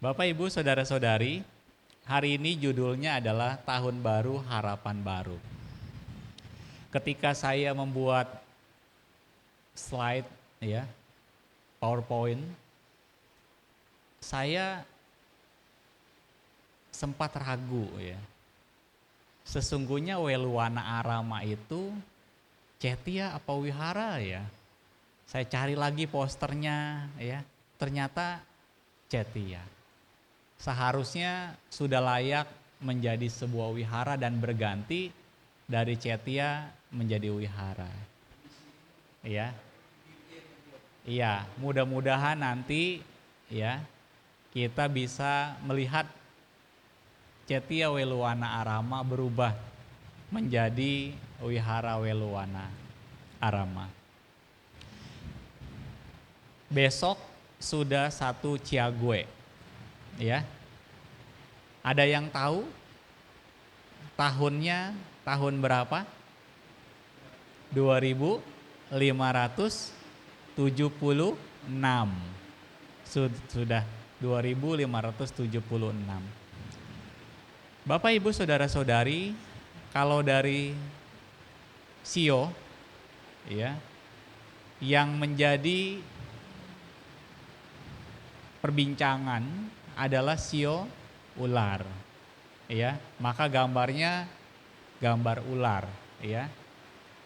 Bapak, Ibu, Saudara-saudari, hari ini judulnya adalah Tahun Baru Harapan Baru. Ketika saya membuat slide ya, PowerPoint, saya sempat ragu ya. Sesungguhnya Weluwana Arama itu Cetia apa wihara ya? Saya cari lagi posternya ya, ternyata Cetia. Seharusnya sudah layak menjadi sebuah wihara dan berganti dari Cetia menjadi wihara. Ya. Iya, mudah-mudahan nanti ya kita bisa melihat Cetia Weluwana Arama berubah menjadi wihara Weluwana Arama. Besok sudah 1 Ciague. Ya. Ada yang tahu tahunnya tahun berapa? 2576. Sudah 2576. Bapak, Ibu, Saudara-saudari, kalau dari sio ya yang menjadi perbincangan adalah sio ular. Ya, maka gambarnya gambar ular, ya.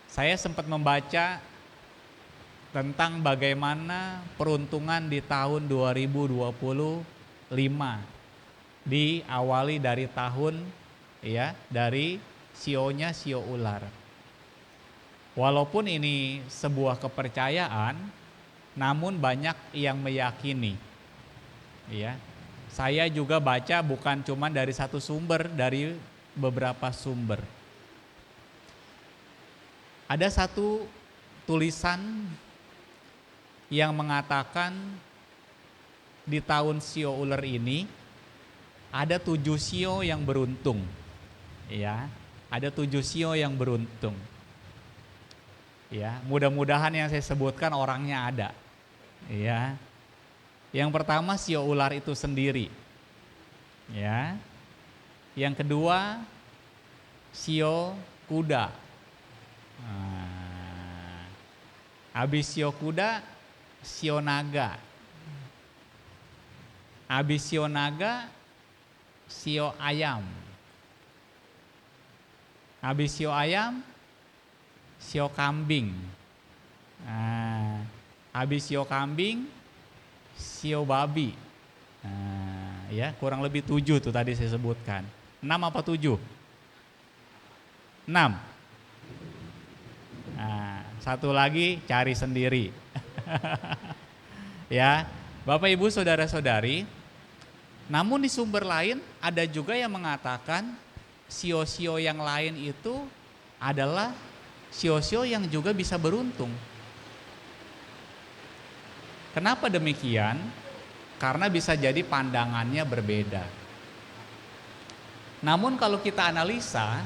Saya sempat membaca tentang bagaimana peruntungan di tahun 2025. Diawali dari tahun ya, dari sionya sio ular. Walaupun ini sebuah kepercayaan, namun banyak yang meyakini. Ya. Saya juga baca bukan cuma dari satu sumber, dari beberapa sumber. Ada satu tulisan yang mengatakan di tahun sio ular ini ada 7 sio yang beruntung. Ya, ada 7 sio yang beruntung. Ya, mudah-mudahan yang saya sebutkan orangnya ada. Ya. Yang pertama sio ular itu sendiri. Ya. Yang kedua sio kuda. Habis sio kuda, sio naga. Habis sio naga, sio ayam. Habis sio ayam, sio kambing. Habis sio kambing, sio babi. Ya, kurang lebih 7 tuh tadi saya sebutkan. 6 apa 7? 6. Satu lagi cari sendiri. Ya, Bapak, Ibu, Saudara-saudari, namun di sumber lain ada juga yang mengatakan sio-sio yang lain itu adalah sio-sio yang juga bisa beruntung. Kenapa demikian? Karena bisa jadi pandangannya berbeda. Namun kalau kita analisa,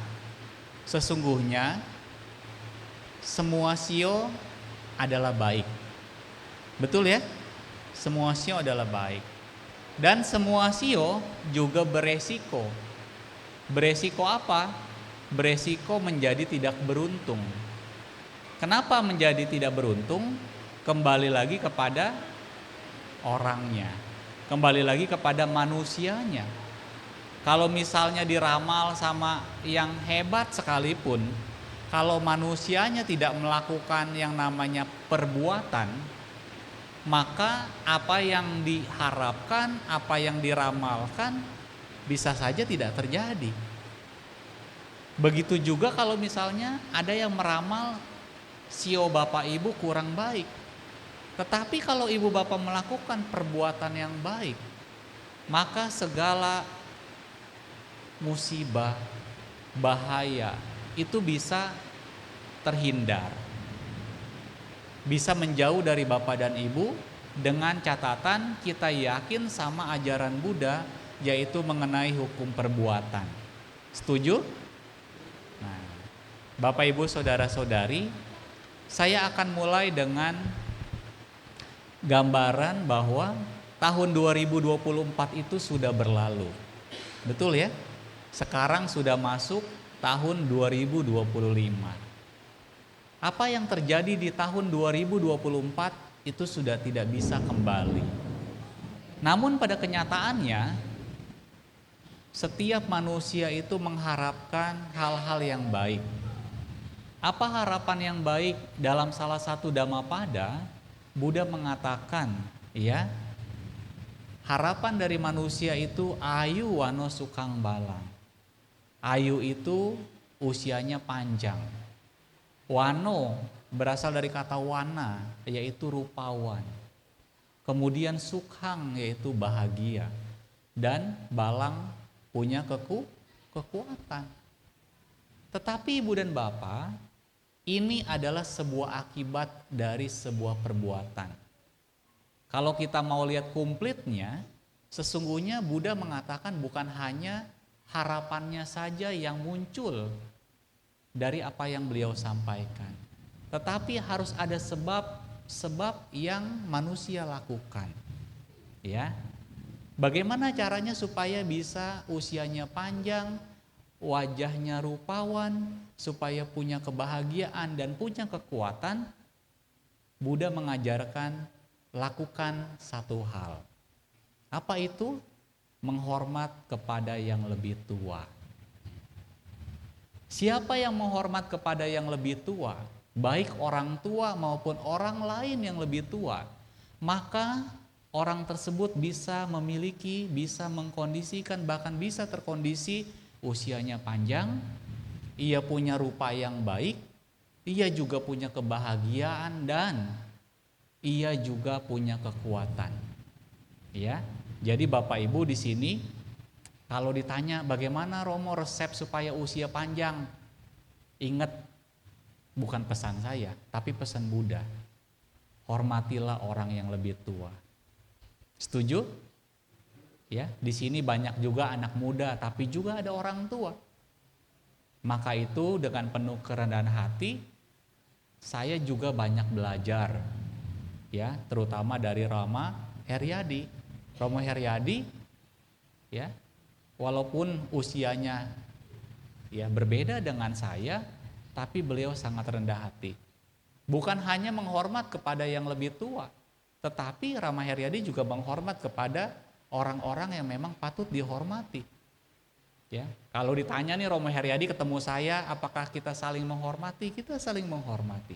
sesungguhnya semua sio adalah baik. Betul ya? Semua sio adalah baik. Dan semua sio juga beresiko. Beresiko apa? Beresiko menjadi tidak beruntung. Kenapa menjadi tidak beruntung? Kembali lagi kepada orangnya. Kembali lagi kepada manusianya. Kalau misalnya diramal sama yang hebat sekalipun, kalau manusianya tidak melakukan yang namanya perbuatan, maka apa yang diharapkan, apa yang diramalkan bisa saja tidak terjadi. Begitu juga kalau misalnya ada yang meramal sio bapak ibu kurang baik. Tetapi kalau ibu bapak melakukan perbuatan yang baik, maka segala musibah, bahaya itu bisa terhindar. Bisa menjauh dari bapak dan ibu dengan catatan kita yakin sama ajaran Buddha, yaitu mengenai hukum perbuatan. Setuju? Nah, Bapak, Ibu, Saudara-saudari, saya akan mulai dengan gambaran bahwa tahun 2024 itu sudah berlalu. Betul ya? Sekarang sudah masuk tahun 2025. Apa yang terjadi di tahun 2024 itu sudah tidak bisa kembali. Namun pada kenyataannya, setiap manusia itu mengharapkan hal-hal yang baik. Apa harapan yang baik? Dalam salah satu Dhammapada, Buddha mengatakan, ya, harapan dari manusia itu ayu wano sukang balang. Ayu itu usianya panjang. Wano berasal dari kata wana, yaitu rupawan. Kemudian sukhang, yaitu bahagia. Dan balang punya kekuatan. Tetapi Ibu dan Bapak, ini adalah sebuah akibat dari sebuah perbuatan. Kalau kita mau lihat komplitnya, sesungguhnya Buddha mengatakan bukan hanya harapannya saja yang muncul dari apa yang beliau sampaikan, tetapi harus ada sebab yang manusia lakukan. Ya, bagaimana caranya supaya bisa usianya panjang, wajahnya rupawan, supaya punya kebahagiaan dan punya kekuatan? Buddha mengajarkan lakukan satu hal. Apa itu? Menghormat kepada yang lebih tua. Siapa yang menghormat kepada yang lebih tua, baik orang tua maupun orang lain yang lebih tua, maka orang tersebut bisa memiliki, bisa mengkondisikan, bahkan bisa terkondisi usianya panjang, ia punya rupa yang baik, ia juga punya kebahagiaan dan ia juga punya kekuatan. Ya, jadi Bapak Ibu di sini kalau ditanya bagaimana Romo resep supaya usia panjang, ingat bukan pesan saya, tapi pesan Buddha. Hormatilah orang yang lebih tua. Setuju? Ya, di sini banyak juga anak muda, tapi juga ada orang tua. Maka itu dengan penuh kerendahan hati, saya juga banyak belajar, ya, terutama dari Romo Heriadi. Romo Heriadi, ya, walaupun usianya ya berbeda dengan saya, tapi beliau sangat rendah hati. Bukan hanya menghormat kepada yang lebih tua, tetapi Romo Heriadi juga menghormat kepada orang-orang yang memang patut dihormati. Ya, kalau ditanya nih Romo Heriadi ketemu saya, apakah kita saling menghormati? Kita saling menghormati.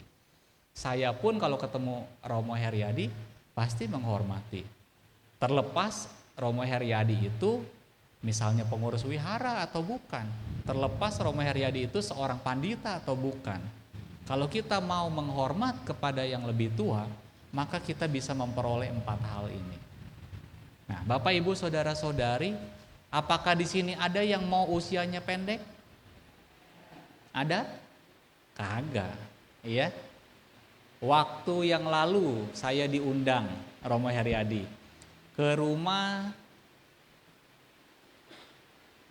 Saya pun kalau ketemu Romo Heriadi pasti menghormati. Terlepas Romo Heriadi itu misalnya pengurus wihara atau bukan. Terlepas Romo Heriadi itu seorang pandita atau bukan. Kalau kita mau menghormat kepada yang lebih tua, maka kita bisa memperoleh 4 hal ini. Nah, Bapak Ibu saudara-saudari, apakah di sini ada yang mau usianya pendek? Ada? Kagak, ya. Waktu yang lalu saya diundang Romo Heriadi ke rumah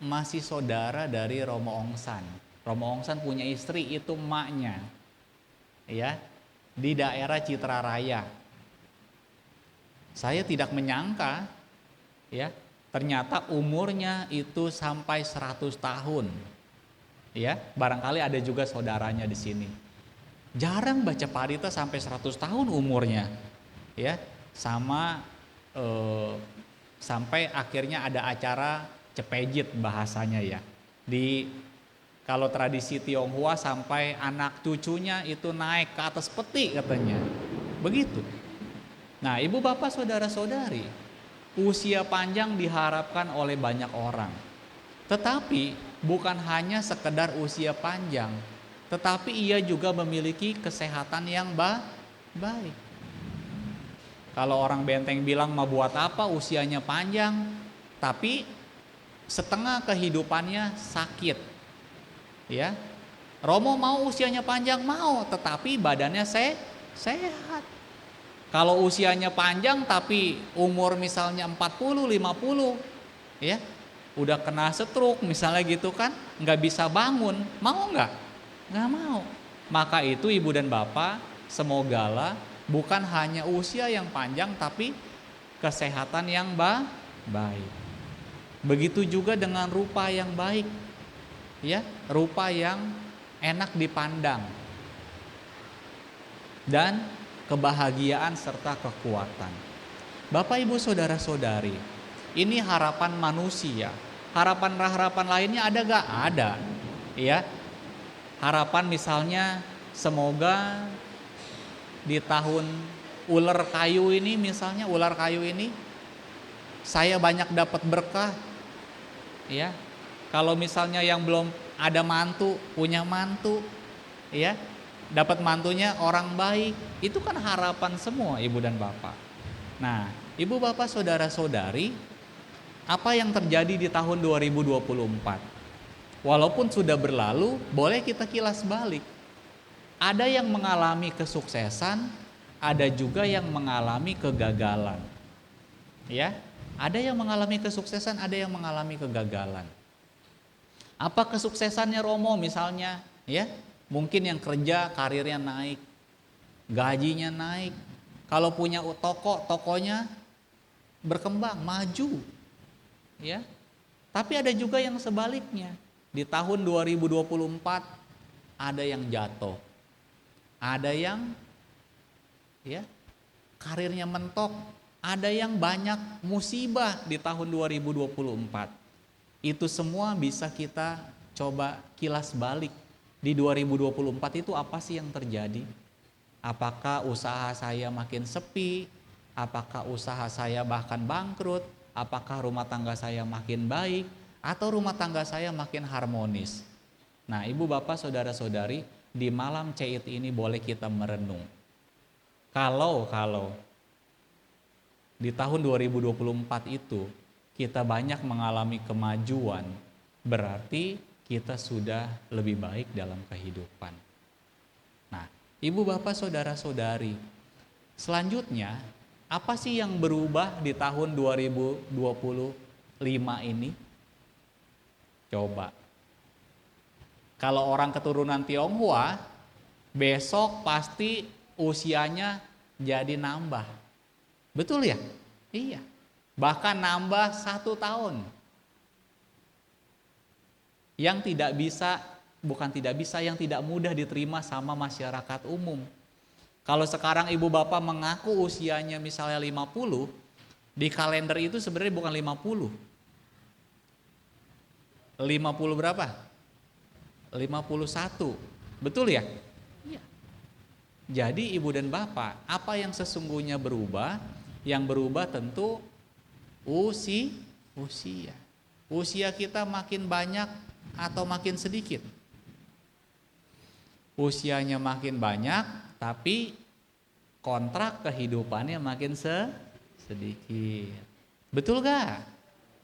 masih saudara dari Romo Ongsan. Romo Ongsan punya istri, itu emaknya, ya, di daerah Citra Raya. Saya tidak menyangka, ya, ternyata umurnya itu sampai 100 tahun. Ya, barangkali ada juga saudaranya di sini. Jarang baca parita sampai 100 tahun umurnya. Ya, sampai akhirnya ada acara cepejit bahasanya, ya. Kalau tradisi Tionghoa sampai anak cucunya itu naik ke atas peti katanya. Begitu. Nah, Ibu Bapak saudara-saudari, usia panjang diharapkan oleh banyak orang. Tetapi bukan hanya sekedar usia panjang, tetapi ia juga memiliki kesehatan yang baik. Kalau orang Benteng bilang mau buat apa usianya panjang, tapi setengah kehidupannya sakit. Ya. Romo mau usianya panjang, mau, tetapi badannya sehat. Kalau usianya panjang tapi umur misalnya 40, 50, ya, udah kena stroke misalnya gitu kan, nggak bisa bangun, mau nggak? Nggak mau. Maka itu Ibu dan Bapak, semogalah bukan hanya usia yang panjang tapi kesehatan yang baik. Begitu juga dengan rupa yang baik, ya, rupa yang enak dipandang, dan kebahagiaan serta kekuatan. Bapak Ibu saudara-saudari, ini harapan manusia. Harapan lainnya ada gak? Ada, ya. Harapan misalnya semoga di tahun ular kayu ini, misalnya ular kayu ini, saya banyak dapat berkah, ya. Kalau misalnya yang belum ada mantu, punya mantu, ya, dapat mantunya orang baik, itu kan harapan semua ibu dan bapak. Nah, ibu bapak saudara-saudari, apa yang terjadi di tahun 2024? Walaupun sudah berlalu, boleh kita kilas balik. Ada yang mengalami kesuksesan, ada juga yang mengalami kegagalan. Ya, ada yang mengalami kesuksesan, ada yang mengalami kegagalan. Apa kesuksesannya Romo misalnya, ya? Mungkin yang kerja karirnya naik, gajinya naik. Kalau punya toko, tokonya berkembang, maju. Ya. Tapi ada juga yang sebaliknya. Di tahun 2024 ada yang jatuh. Ada yang ya, karirnya mentok, ada yang banyak musibah di tahun 2024. Itu semua bisa kita coba kilas balik. Di 2024 itu apa sih yang terjadi? Apakah usaha saya makin sepi? Apakah usaha saya bahkan bangkrut? Apakah rumah tangga saya makin baik? Atau rumah tangga saya makin harmonis? Nah, ibu bapak saudara-saudari, di malam Ceit ini boleh kita merenung. Kalau di tahun 2024 itu kita banyak mengalami kemajuan, berarti kita sudah lebih baik dalam kehidupan. Nah, ibu bapak saudara-saudari, selanjutnya apa sih yang berubah di tahun 2025 ini? Coba. Kalau orang keturunan Tionghoa, besok pasti usianya jadi nambah. Betul ya? Iya. Bahkan nambah 1 tahun. Yang tidak mudah diterima sama masyarakat umum. Kalau sekarang ibu bapak mengaku usianya misalnya 50, di kalender itu sebenarnya bukan 50. 50 berapa? 51. Betul ya? Iya. Jadi ibu dan bapak, apa yang sesungguhnya berubah? Yang berubah tentu usia. Usia kita makin banyak atau makin sedikit? Usianya makin banyak, tapi kontrak kehidupannya makin sedikit. Betul gak?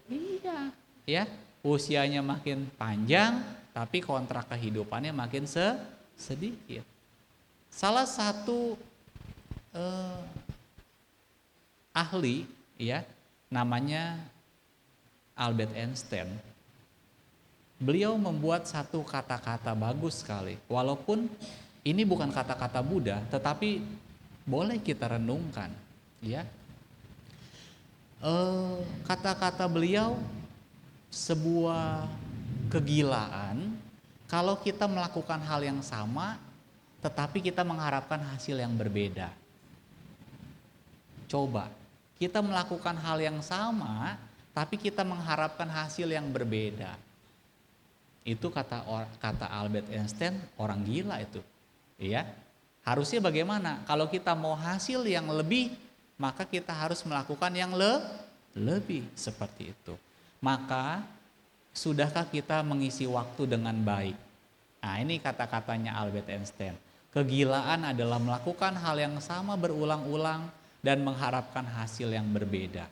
Iya. Ya, usianya makin panjang, tapi kontrak kehidupannya makin sedikit. Salah satu ahli, ya, namanya Albert Einstein. Beliau membuat satu kata-kata bagus sekali. Walaupun ini bukan kata-kata Buddha, tetapi boleh kita renungkan, ya. Kata-kata beliau, sebuah kegilaan kalau kita melakukan hal yang sama, tetapi kita mengharapkan hasil yang berbeda. Coba, kita melakukan hal yang sama, tapi kita mengharapkan hasil yang berbeda. Itu kata Albert Einstein, orang gila itu, ya. Harusnya bagaimana? Kalau kita mau hasil yang lebih, maka kita harus melakukan yang lebih, seperti itu. Maka sudahkah kita mengisi waktu dengan baik? Nah, ini kata-katanya Albert Einstein. Kegilaan adalah melakukan hal yang sama berulang-ulang dan mengharapkan hasil yang berbeda.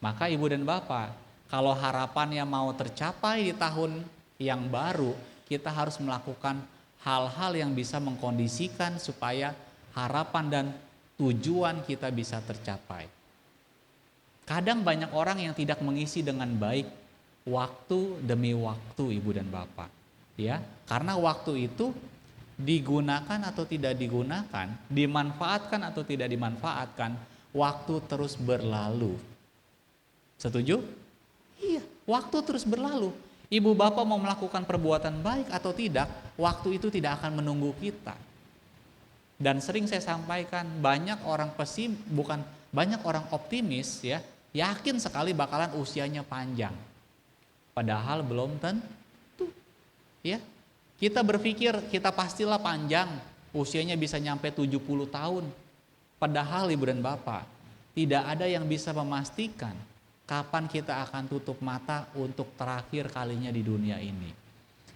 Maka ibu dan bapak, kalau harapannya mau tercapai di tahun yang baru, kita harus melakukan hal-hal yang bisa mengkondisikan supaya harapan dan tujuan kita bisa tercapai. Kadang banyak orang yang tidak mengisi dengan baik waktu demi waktu ibu dan bapak, ya, karena waktu itu digunakan atau tidak digunakan, dimanfaatkan atau tidak dimanfaatkan, waktu terus berlalu. Setuju? Iya, waktu terus berlalu. Ibu bapak mau melakukan perbuatan baik atau tidak, waktu itu tidak akan menunggu kita. Dan sering saya sampaikan, banyak orang banyak orang optimis ya, yakin sekali bakalan usianya panjang. Padahal belum tentu. Ya. Kita berpikir kita pastilah panjang, usianya bisa nyampe 70 tahun. Padahal ibu dan bapak, tidak ada yang bisa memastikan kapan kita akan tutup mata untuk terakhir kalinya di dunia ini.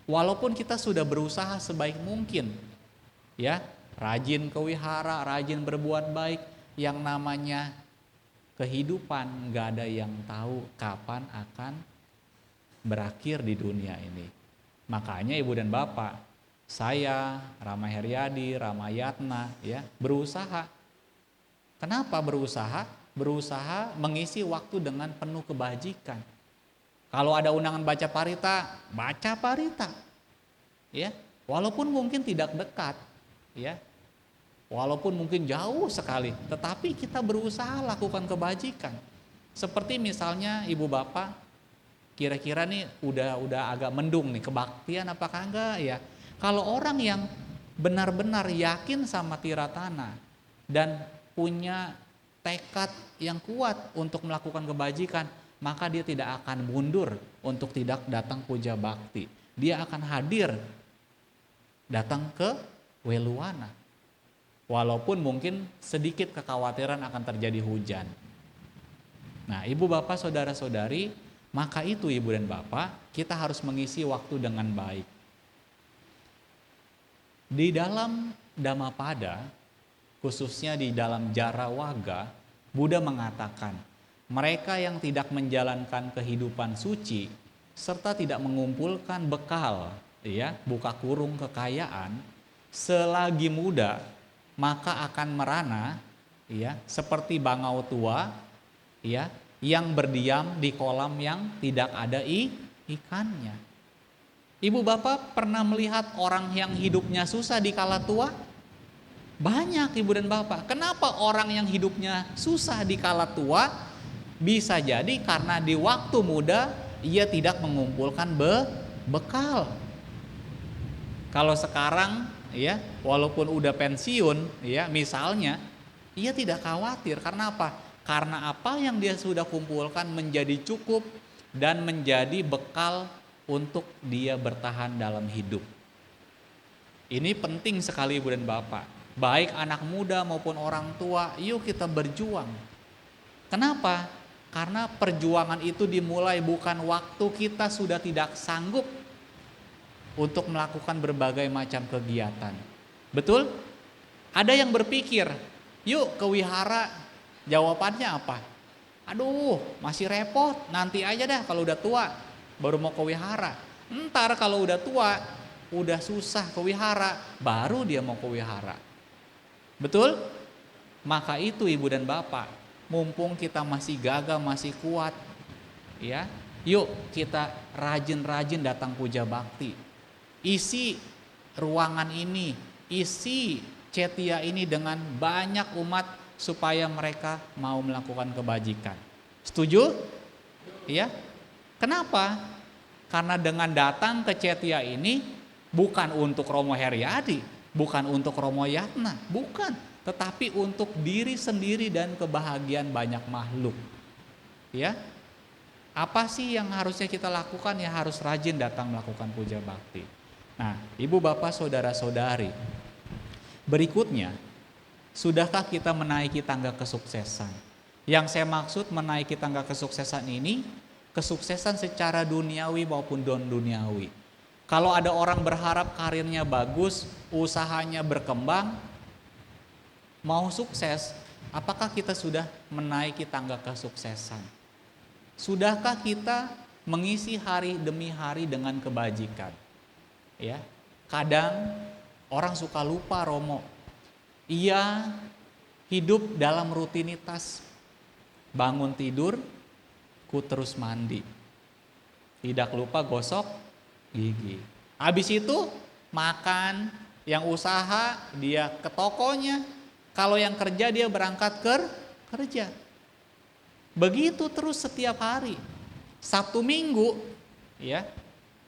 Walaupun kita sudah berusaha sebaik mungkin, ya, rajin kewihara, rajin berbuat baik, yang namanya kehidupan gak ada yang tahu kapan akan berakhir di dunia ini. Makanya ibu dan bapak, saya, Rama Heriadi, Rama Yatna, ya, berusaha. Kenapa berusaha? Berusaha mengisi waktu dengan penuh kebajikan. Kalau ada undangan baca parita, ya, walaupun mungkin tidak dekat, ya, walaupun mungkin jauh sekali, tetapi kita berusaha lakukan kebajikan. Seperti misalnya ibu bapak, kira-kira nih udah agak mendung nih, kebaktian apakah enggak ya? Kalau orang yang benar-benar yakin sama tiratana dan punya tekad yang kuat untuk melakukan kebajikan, maka dia tidak akan mundur untuk tidak datang puja bakti. Dia akan hadir datang ke Weluwana. Walaupun mungkin sedikit kekhawatiran akan terjadi hujan. Nah, ibu bapak saudara-saudari, maka itu ibu dan bapak, kita harus mengisi waktu dengan baik. Di dalam Dhammapada, khususnya di dalam Jarawaga, Buddha mengatakan, mereka yang tidak menjalankan kehidupan suci serta tidak mengumpulkan bekal, ya, buka kurung kekayaan, selagi muda maka akan merana, ya, seperti bangau tua, ya, yang berdiam di kolam yang tidak ada ikannya. Ibu bapak pernah melihat orang yang hidupnya susah di kala tua? Banyak ibu dan bapak. Kenapa orang yang hidupnya susah di kala tua? Bisa jadi karena di waktu muda ia tidak mengumpulkan bekal. Kalau sekarang, ya, walaupun udah pensiun, ya, misalnya, ia tidak khawatir. Karena apa? Karena apa yang dia sudah kumpulkan menjadi cukup dan menjadi bekal untuk dia bertahan dalam hidup. Ini penting sekali ibu dan bapak. Baik anak muda maupun orang tua, yuk kita berjuang. Kenapa? Karena perjuangan itu dimulai bukan waktu kita sudah tidak sanggup untuk melakukan berbagai macam kegiatan. Betul? Ada yang berpikir, yuk ke wihara. Jawabannya apa? Aduh, masih repot, nanti aja dah kalau udah tua baru mau ke wihara. Ntar kalau udah tua, udah susah ke wihara, baru dia mau ke wihara. Betul? Maka itu ibu dan bapak, mumpung kita masih gagah, masih kuat, ya, yuk kita rajin-rajin datang puja bakti. Isi ruangan ini, isi cetia ini dengan banyak umat supaya mereka mau melakukan kebajikan. Setuju? Ya. Kenapa? Karena dengan datang ke cetia ini bukan untuk Romo Heriadi, bukan untuk Romo Yatna, bukan, tetapi untuk diri sendiri dan kebahagiaan banyak makhluk. Ya. Apa sih yang harusnya kita lakukan? Ya harus rajin datang melakukan puja bakti. Nah, ibu bapak saudara-saudari, berikutnya, sudahkah kita menaiki tangga kesuksesan? Yang saya maksud menaiki tangga kesuksesan ini, kesuksesan secara duniawi maupun non-duniawi. Kalau ada orang berharap karirnya bagus, usahanya berkembang, mau sukses, apakah kita sudah menaiki tangga kesuksesan? Sudahkah kita mengisi hari demi hari dengan kebajikan? Ya, kadang orang suka lupa Romo. Ia hidup dalam rutinitas, bangun tidur, ku terus mandi, tidak lupa gosok gigi. Habis itu makan, yang usaha dia ke tokonya, kalau yang kerja dia berangkat kerja. kerja. Begitu terus setiap hari. Sabtu Minggu, ya,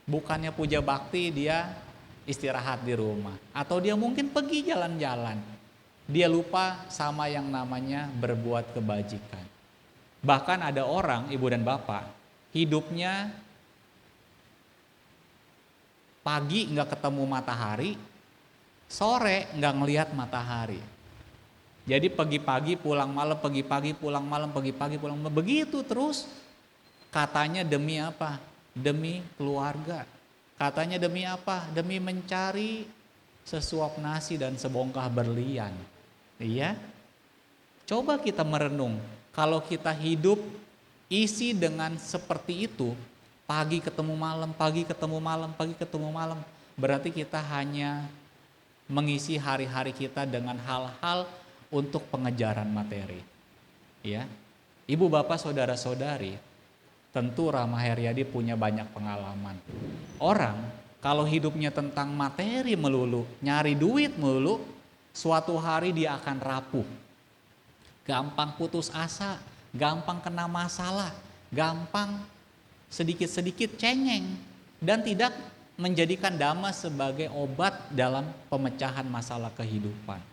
bukannya puja bakti, dia istirahat di rumah. Atau dia mungkin pergi jalan-jalan. Dia lupa sama yang namanya berbuat kebajikan. Bahkan ada orang, ibu dan bapak, hidupnya pagi nggak ketemu matahari, sore nggak ngelihat matahari. Jadi pagi-pagi pulang malam, pagi-pagi pulang malam, pagi-pagi pulang malam. Begitu terus. Katanya demi apa? Demi keluarga. Katanya demi apa? Demi mencari sesuap nasi dan sebongkah berlian. Iya? Coba kita merenung. Kalau kita hidup isi dengan seperti itu, pagi ketemu malam, pagi ketemu malam, pagi ketemu malam, berarti kita hanya mengisi hari-hari kita dengan hal-hal untuk pengejaran materi. Ya. Ibu bapak saudara-saudari, tentu Rama Heriadi punya banyak pengalaman. Orang kalau hidupnya tentang materi melulu, nyari duit melulu, suatu hari dia akan rapuh. Gampang putus asa, gampang kena masalah, gampang sedikit-sedikit cengeng, dan tidak menjadikan dhamma sebagai obat dalam pemecahan masalah kehidupan.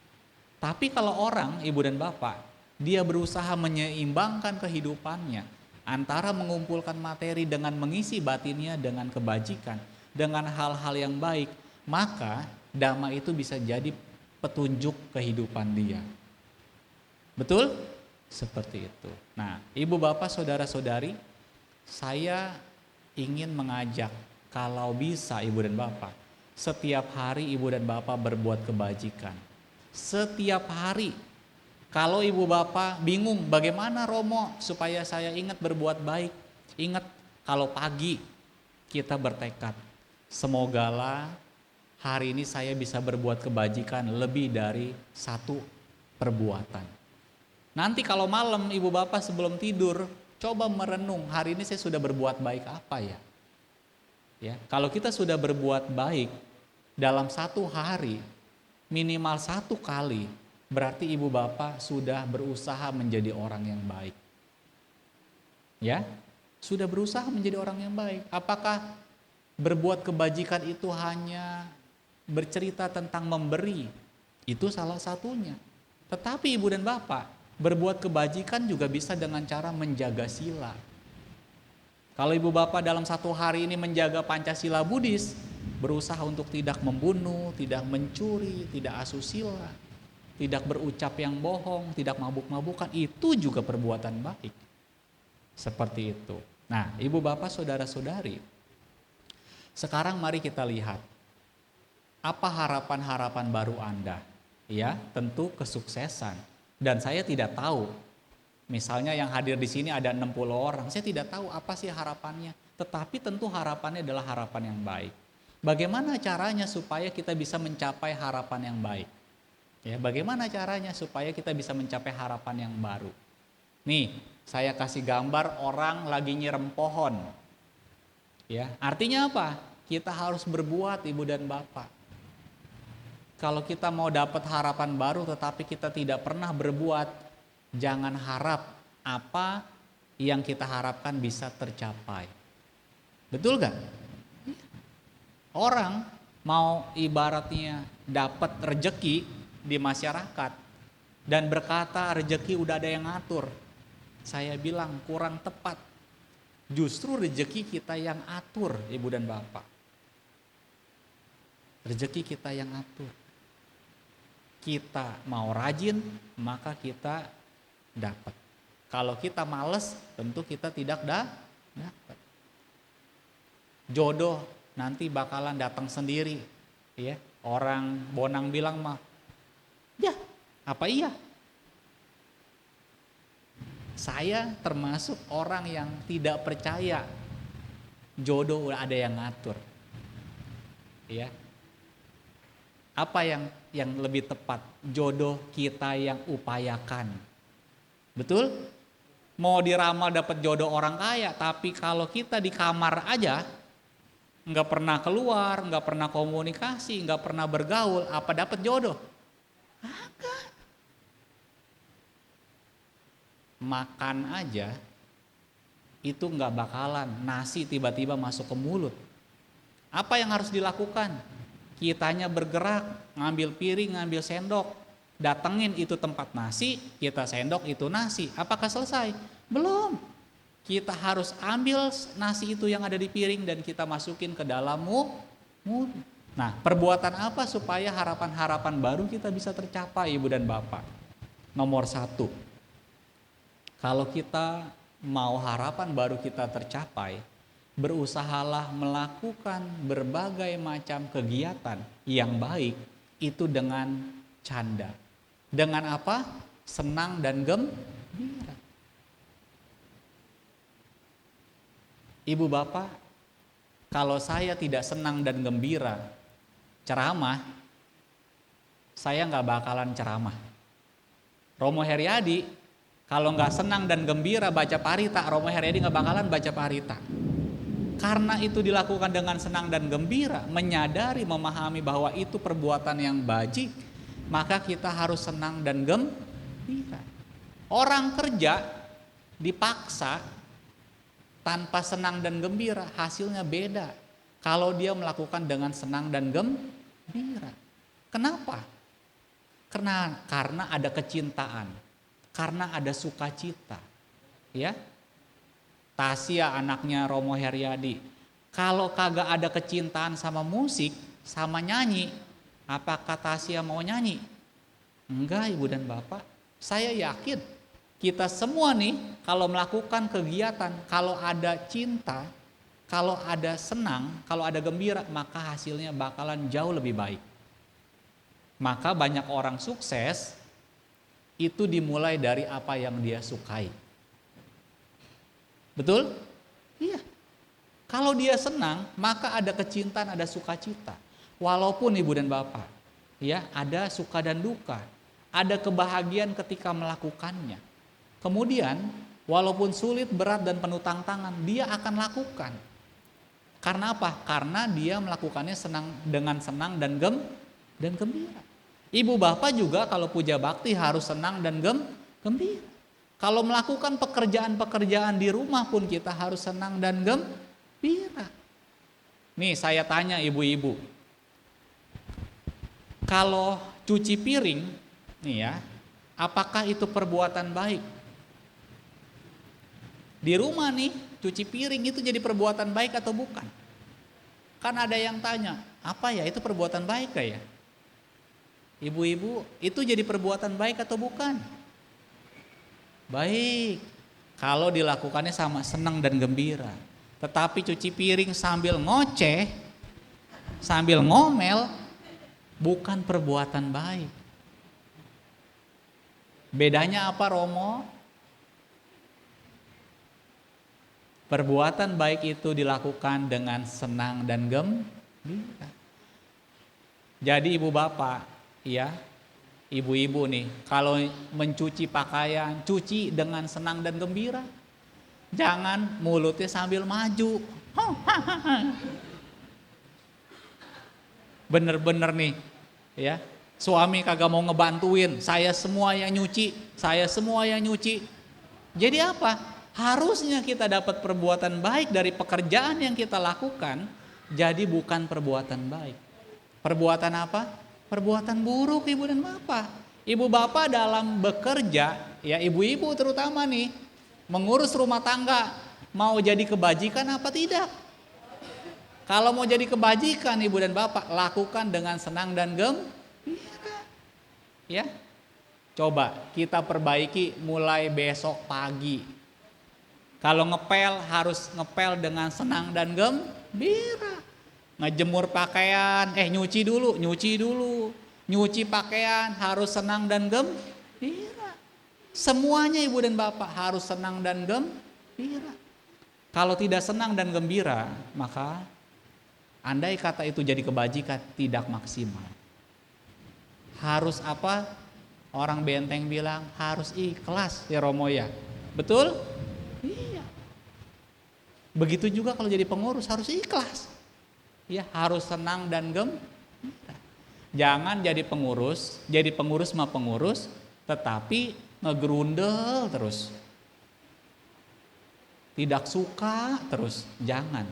Tapi kalau orang, ibu dan bapak, dia berusaha menyeimbangkan kehidupannya antara mengumpulkan materi dengan mengisi batinnya dengan kebajikan, dengan hal-hal yang baik, maka dhamma itu bisa jadi petunjuk kehidupan dia. Betul? Seperti itu. Nah, ibu bapak saudara-saudari, saya ingin mengajak, kalau bisa ibu dan bapak, setiap hari ibu dan bapak berbuat kebajikan. Setiap hari. Kalau ibu bapak bingung bagaimana Romo supaya saya ingat berbuat baik. Ingat kalau pagi kita bertekad, semogalah hari ini saya bisa berbuat kebajikan lebih dari satu perbuatan. Nanti kalau malam ibu bapak sebelum tidur, coba merenung, hari ini saya sudah berbuat baik apa ya? Ya, kalau kita sudah berbuat baik dalam satu hari, minimal satu kali, berarti ibu bapak sudah berusaha menjadi orang yang baik. Ya, sudah berusaha menjadi orang yang baik. Apakah berbuat kebajikan itu hanya bercerita tentang memberi? Itu salah satunya. Tetapi ibu dan bapak, berbuat kebajikan juga bisa dengan cara menjaga sila. Kalau ibu bapak dalam satu hari ini menjaga Pancasila Buddhis, berusaha untuk tidak membunuh, tidak mencuri, tidak asusila, tidak berucap yang bohong, tidak mabuk-mabukan, itu juga perbuatan baik. Seperti itu. Nah, ibu bapak saudara-saudari, sekarang mari kita lihat, apa harapan-harapan baru Anda? Ya, tentu kesuksesan. Dan saya tidak tahu, misalnya yang hadir di sini ada 60 orang, saya tidak tahu apa sih harapannya. Tetapi tentu harapannya adalah harapan yang baik. Bagaimana caranya supaya kita bisa mencapai harapan yang baik? Ya, bagaimana caranya supaya kita bisa mencapai harapan yang baru? Nih, saya kasih gambar orang lagi nyirem pohon. Ya, artinya apa? Kita harus berbuat, ibu dan bapak. Kalau kita mau dapat harapan baru tetapi kita tidak pernah berbuat, jangan harap apa yang kita harapkan bisa tercapai. Betul gak? Orang mau ibaratnya dapat rejeki di masyarakat dan berkata rejeki udah ada yang ngatur. Saya bilang kurang tepat. Justru rejeki kita yang atur, ibu dan bapak. Rejeki kita yang atur. Kita mau rajin, maka kita dapat. Kalau kita malas, tentu kita tidak dapat. Jodoh nanti bakalan datang sendiri. Ya, orang Bonang bilang mah, ya apa iya? Saya termasuk orang yang tidak percaya jodoh ada yang ngatur. Ya. Apa yang lebih tepat? Jodoh kita yang upayakan. Betul? Mau diramal dapat jodoh orang kaya, tapi kalau kita di kamar aja, nggak pernah keluar, nggak pernah komunikasi, nggak pernah bergaul, apa dapat jodoh? Agak. makan aja itu nggak bakalan nasi tiba-tiba masuk ke mulut. Apa yang harus dilakukan? Kitanya bergerak, ngambil piring, ngambil sendok, datengin itu tempat nasi, kita sendok itu nasi. Apakah selesai? Belum. Kita harus ambil nasi itu yang ada di piring dan kita masukin ke dalam mulut. Nah, perbuatan apa supaya harapan-harapan baru kita bisa tercapai, Ibu dan Bapak? Nomor 1, kalau kita mau harapan baru kita tercapai, berusahalah melakukan berbagai macam kegiatan yang baik itu dengan canda. Dengan apa? Senang dan gembira. Ibu bapak, kalau saya tidak senang dan gembira ceramah, saya nggak bakalan ceramah. Romo Heriadi, kalau nggak senang dan gembira baca parita, Romo Heriadi nggak bakalan baca parita. Karena itu dilakukan dengan senang dan gembira, menyadari, memahami bahwa itu perbuatan yang bajik, maka kita harus senang dan gembira. Orang kerja dipaksa tanpa senang dan gembira, hasilnya beda. Kalau dia melakukan dengan senang dan gembira. Kenapa? Karena ada kecintaan, karena ada sukacita. Ya. Tasya anaknya Romo Heriadi, kalau kagak ada kecintaan sama musik, sama nyanyi, apakah Tasya mau nyanyi? Enggak, Ibu dan Bapak. Saya yakin kita semua nih kalau melakukan kegiatan, kalau ada cinta, kalau ada senang, kalau ada gembira, maka hasilnya bakalan jauh lebih baik. Maka banyak orang sukses itu dimulai dari apa yang dia sukai. Betul? Iya. Kalau dia senang, maka ada kecintaan, ada sukacita. Walaupun Ibu dan Bapak, ya, ada suka dan duka, ada kebahagiaan ketika melakukannya. Kemudian, walaupun sulit, berat dan penuh tantangan, dia akan lakukan. Karena apa? Karena dia melakukannya dengan senang dan gembira. Ibu bapak juga kalau puja bakti harus senang dan gembira. Kalau melakukan pekerjaan-pekerjaan di rumah pun kita harus senang dan gembira. Nih saya tanya ibu-ibu, kalau cuci piring, nih ya, apakah itu perbuatan baik? Di rumah nih, cuci piring itu jadi perbuatan baik atau bukan? Kan ada yang tanya, apa ya itu perbuatan baik ya? Ibu-ibu, itu jadi perbuatan baik atau bukan? Baik, kalau dilakukannya sama senang dan gembira. Tetapi cuci piring sambil ngoceh, sambil ngomel, bukan perbuatan baik. Bedanya apa, Romo? Perbuatan baik itu dilakukan dengan senang dan gembira. Jadi ibu bapak, ya, ibu-ibu nih, kalau mencuci pakaian, cuci dengan senang dan gembira. Jangan mulutnya sambil maju. Bener-bener nih, ya, suami kagak mau ngebantuin, saya semua yang nyuci. Jadi apa? Harusnya kita dapat perbuatan baik dari pekerjaan yang kita lakukan, jadi bukan perbuatan baik. Perbuatan apa? Perbuatan buruk, Ibu dan Bapak. Ibu Bapak dalam bekerja, ya ibu-ibu terutama nih, mengurus rumah tangga, mau jadi kebajikan apa tidak? Kalau mau jadi kebajikan Ibu dan Bapak, lakukan dengan senang dan gembira. Ya. Coba kita perbaiki mulai besok pagi. Kalau ngepel harus ngepel dengan senang dan gembira. Ngejemur pakaian, nyuci dulu. Nyuci pakaian harus senang dan gembira. Semuanya Ibu dan Bapak harus senang dan gembira. Kalau tidak senang dan gembira, maka andai kata itu jadi kebajikan, tidak maksimal. Harus apa? Orang Benteng bilang harus ikhlas ya Romo ya. Betul? Iya. Begitu juga kalau jadi pengurus harus ikhlas. Ya, harus senang dan gembira. Jangan jadi pengurus mah pengurus, tetapi ngegerundel terus. tidak suka terus, jangan.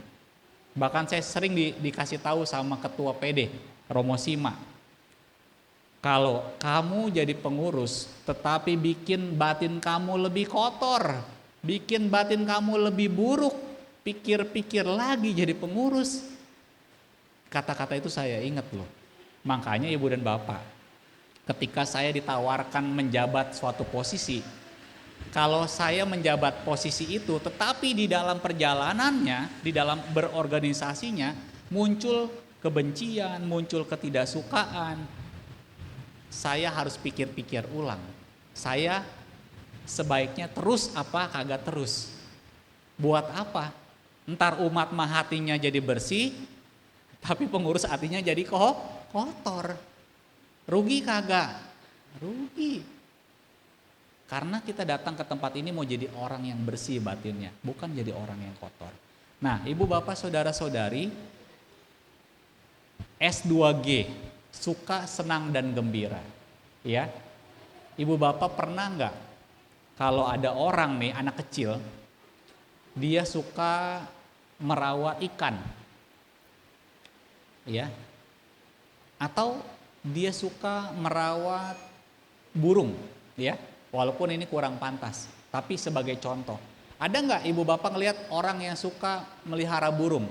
Bahkan saya sering dikasih tahu sama ketua PD, Romo Sima. Kalau kamu jadi pengurus tetapi bikin batin kamu lebih kotor, bikin batin kamu lebih buruk, pikir-pikir lagi jadi pengurus. Kata-kata itu saya ingat loh. Makanya Ibu dan Bapak, ketika saya ditawarkan menjabat suatu posisi, kalau saya menjabat posisi itu, tetapi di dalam perjalanannya, di dalam berorganisasinya, muncul kebencian, muncul ketidaksukaan, saya harus pikir-pikir ulang. Saya sebaiknya terus apa kagak terus? Buat apa? Ntar umat mah hatinya jadi bersih, tapi pengurus hatinya jadi kotor. Rugi kagak? Rugi. Karena kita datang ke tempat ini mau jadi orang yang bersih batinnya, bukan jadi orang yang kotor. Nah, Ibu Bapak Saudara-saudari, S2G, suka, senang dan gembira. Ya. Ibu Bapak pernah enggak kalau ada orang nih, anak kecil, dia suka merawat ikan. Ya. Atau dia suka merawat burung, ya. Walaupun ini kurang pantas, tapi sebagai contoh. Ada nggak Ibu Bapak ngelihat orang yang suka melihara burung?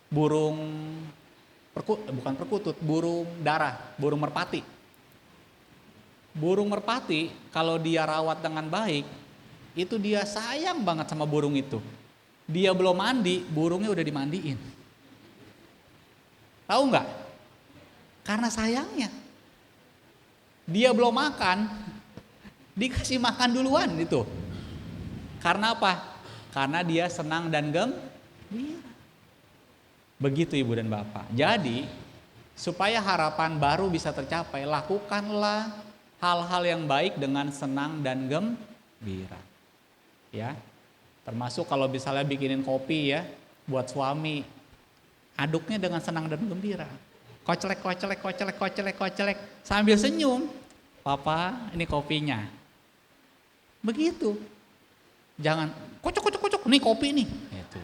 Burung bukan perkutut, burung darah, burung merpati. Burung merpati kalau dia rawat dengan baik, itu dia sayang banget sama burung itu. Dia belum mandi, burungnya udah dimandiin. Tahu nggak? Karena sayangnya. Dia belum makan, dikasih makan duluan itu. Karena apa? Karena dia senang dan gembira. Begitu Ibu dan Bapak. Jadi supaya harapan baru bisa tercapai, lakukanlah hal-hal yang baik dengan senang dan gembira. Ya. Termasuk kalau misalnya bikinin kopi ya buat suami, aduknya dengan senang dan gembira. Kocelek sambil senyum. Papa, ini kopinya. Begitu. Jangan kocok, nih kopi nih. Itu.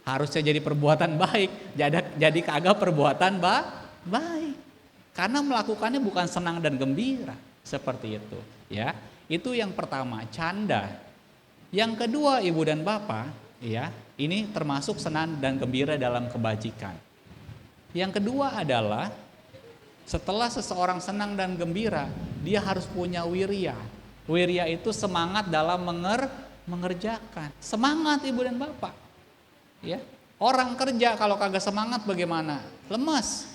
Harusnya jadi perbuatan baik, jadi kagak perbuatan baik. Karena melakukannya bukan senang dan gembira, seperti itu, ya. Itu yang pertama, canda. Yang kedua, Ibu dan Bapak, ya, ini termasuk senang dan gembira dalam kebajikan. Yang kedua adalah setelah seseorang senang dan gembira, dia harus punya wirya. Wirya itu semangat dalam mengerjakan. Semangat Ibu dan Bapak. Ya. Orang kerja kalau kagak semangat bagaimana? Lemas,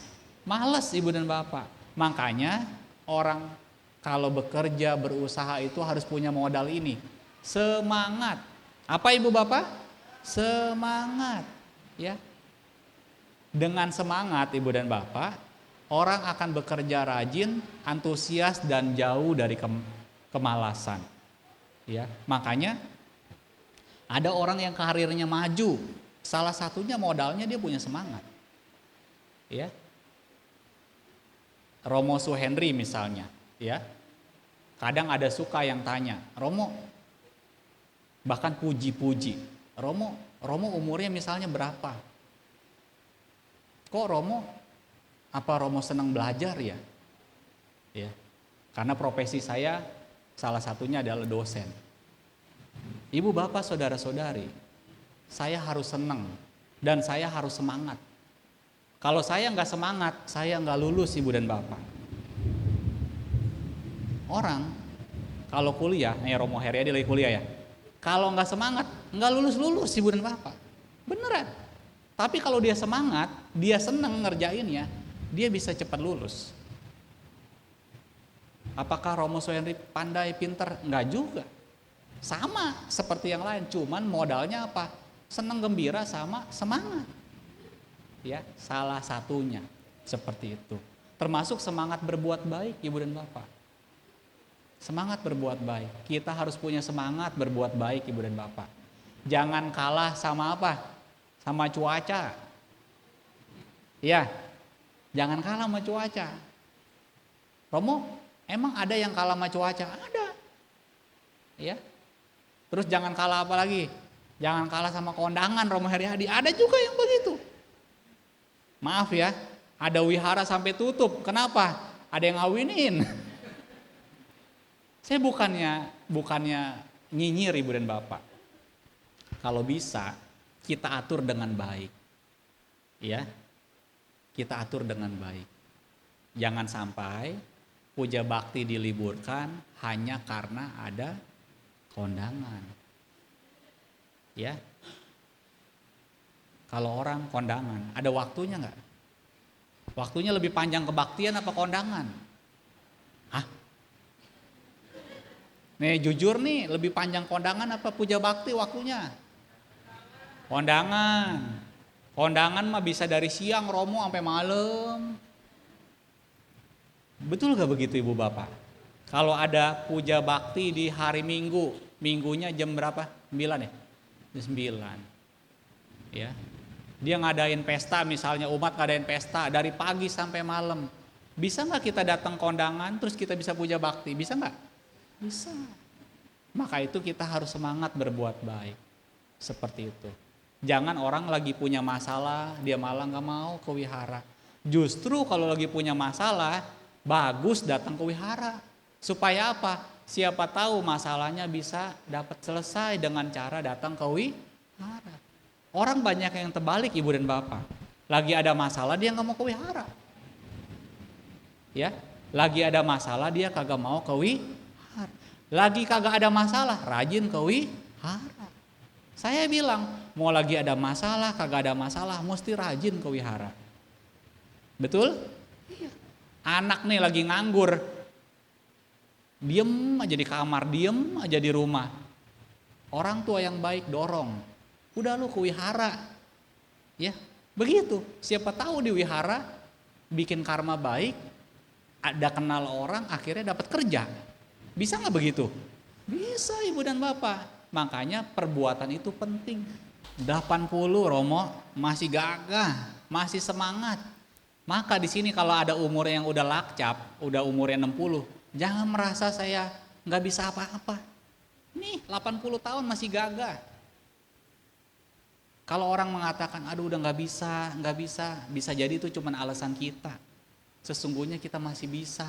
malas Ibu dan Bapak. Makanya orang kalau bekerja, berusaha itu harus punya modal ini. Semangat. Apa Ibu Bapak? Semangat. Ya. Dengan semangat Ibu dan Bapak, orang akan bekerja rajin, antusias dan jauh dari kemalasan. Ya, makanya ada orang yang karirnya maju, salah satunya modalnya dia punya semangat. Ya. Romo Suhendri misalnya, ya. Kadang ada suka yang tanya, Romo, bahkan puji-puji, Romo umurnya misalnya berapa? Kok apa Romo senang belajar ya? Ya. Karena profesi saya salah satunya adalah dosen. Ibu Bapak Saudara-saudari, saya harus senang dan saya harus semangat. Kalau saya nggak semangat, saya nggak lulus Ibu dan Bapak. Orang kalau kuliah, Romo Heri dia lagi kuliah ya. Kalau nggak semangat, nggak lulus Ibu dan Bapak. Beneran. Tapi kalau dia semangat, dia senang ngerjainnya, dia bisa cepat lulus. Apakah Romo Suhendri pandai, pinter? Enggak juga. Sama seperti yang lain, cuman modalnya apa? Senang gembira sama semangat. Ya, salah satunya seperti itu. Termasuk semangat berbuat baik Ibu dan Bapak. Semangat berbuat baik. Kita harus punya semangat berbuat baik Ibu dan Bapak. Jangan kalah sama apa? Sama cuaca. Ya. Jangan kalah sama cuaca. Romo, emang ada yang kalah sama cuaca? Ada. Ya. Terus jangan kalah apa lagi? Jangan kalah sama kondangan Romo Heriadi. Ada juga yang begitu. Maaf ya, ada wihara sampai tutup. Kenapa? Ada yang ngawinin. Saya bukannya nyinyir Ibu dan Bapak. Kalau bisa kita atur dengan baik. Ya. Kita atur dengan baik. Jangan sampai puja bakti diliburkan hanya karena ada kondangan. Ya, kalau orang kondangan, ada waktunya nggak? Waktunya lebih panjang kebaktian apa kondangan? Hah? Nih jujur nih, lebih panjang kondangan apa puja bakti waktunya? Kondangan. Kondangan mah bisa dari siang Romo sampai malam. Betul gak begitu Ibu Bapak? Kalau ada puja bakti di hari Minggu, minggunya jam berapa? 9 ya? Jam 9. Ya. Dia ngadain pesta, misalnya umat ngadain pesta dari pagi sampai malam. Bisa nggak kita datang kondangan terus kita bisa puja bakti? Bisa nggak? Bisa. Maka itu kita harus semangat berbuat baik. Seperti itu. Jangan orang lagi punya masalah, dia malah nggak mau ke wihara. Justru kalau lagi punya masalah, bagus datang ke wihara. Supaya apa? Siapa tahu masalahnya bisa dapat selesai dengan cara datang ke wihara. Orang banyak yang terbalik Ibu dan Bapak. Lagi ada masalah dia nggak mau ke wihara. Ya, lagi ada masalah dia kagak mau ke wihara. Lagi kagak ada masalah rajin ke wihara. Saya bilang mau lagi ada masalah kagak ada masalah mesti rajin ke wihara. Betul? Iya. Anak nih lagi nganggur. Diem aja di kamar, diem aja di rumah. Orang tua yang baik dorong. Udah lu ke wihara. Ya, begitu. Siapa tahu di wihara bikin karma baik, ada kenal orang, akhirnya dapat kerja. Bisa nggak begitu? Bisa Ibu dan Bapak. Makanya perbuatan itu penting. 80 Romo masih gagah, masih semangat. Maka di sini kalau ada umur yang udah lakcap, udah umurnya 60, jangan merasa saya nggak bisa apa-apa. Nih 80 tahun masih gagah. Kalau orang mengatakan, aduh udah nggak bisa jadi itu cuman alasan kita. Sesungguhnya kita masih bisa,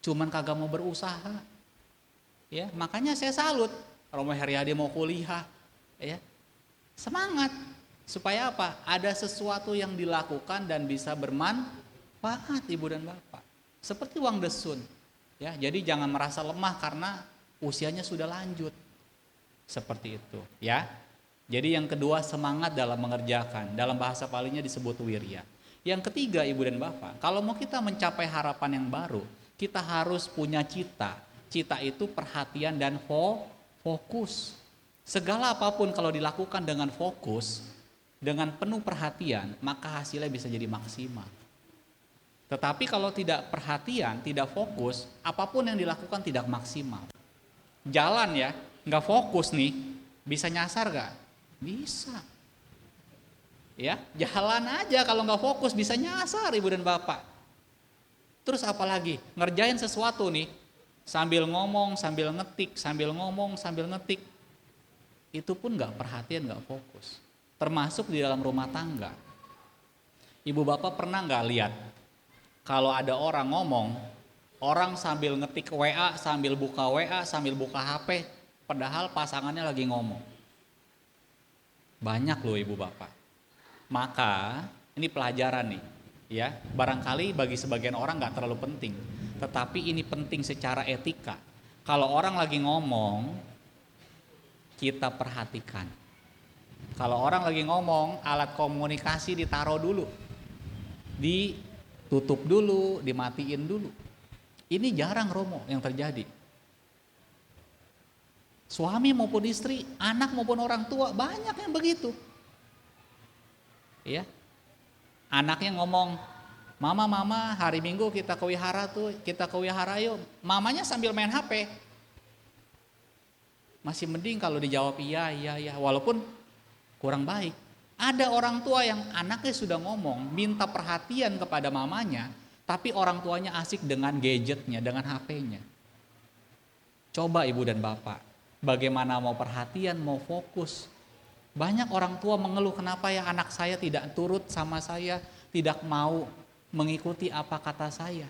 cuman kagak mau berusaha. Ya, makanya saya salut. Romo Heriadi mau kuliah, ya semangat. Supaya apa? Ada sesuatu yang dilakukan dan bisa bermanfaat Ibu dan Bapak. Seperti Wang Desun. Ya, jadi jangan merasa lemah karena usianya sudah lanjut. Seperti itu, ya. Jadi yang kedua semangat dalam mengerjakan. Dalam bahasa Palinya disebut wirya. Yang ketiga Ibu dan Bapak, kalau mau kita mencapai harapan yang baru, kita harus punya cita. Cita itu perhatian dan fokus. Segala apapun kalau dilakukan dengan fokus, dengan penuh perhatian, maka hasilnya bisa jadi maksimal. Tetapi kalau tidak perhatian, tidak fokus, apapun yang dilakukan tidak maksimal. Jalan ya, nggak fokus nih, bisa nyasar gak? Bisa. Ya, jalan aja kalau nggak fokus bisa nyasar Ibu dan Bapak. Terus apalagi ngerjain sesuatu nih, sambil ngomong, sambil ngetik, sambil ngomong, sambil ngetik, itu pun nggak perhatian, nggak fokus. Termasuk di dalam rumah tangga. Ibu Bapak pernah nggak lihat kalau ada orang ngomong, orang sambil ngetik WA, sambil buka WA, sambil buka HP, padahal pasangannya lagi ngomong. Banyak loh Ibu Bapak. Maka ini pelajaran nih, ya. Barangkali bagi sebagian orang nggak terlalu penting, tetapi ini penting secara etika. Kalau orang lagi ngomong, kita perhatikan. Kalau orang lagi ngomong, alat komunikasi ditaruh dulu, ditutup dulu, dimatiin dulu. Ini jarang Romo yang terjadi. Suami maupun istri, anak maupun orang tua, banyak yang begitu. Ya, anaknya ngomong, mama hari Minggu kita ke wihara yuk. Mamanya sambil main HP. Masih mending kalau dijawab iya, walaupun kurang baik. Ada orang tua yang anaknya sudah ngomong, minta perhatian kepada mamanya, tapi orang tuanya asik dengan gadgetnya, dengan HP-nya. Coba Ibu dan Bapak, bagaimana mau perhatian, mau fokus. Banyak orang tua mengeluh, kenapa ya anak saya tidak turut sama saya, tidak mau mengikuti apa kata saya.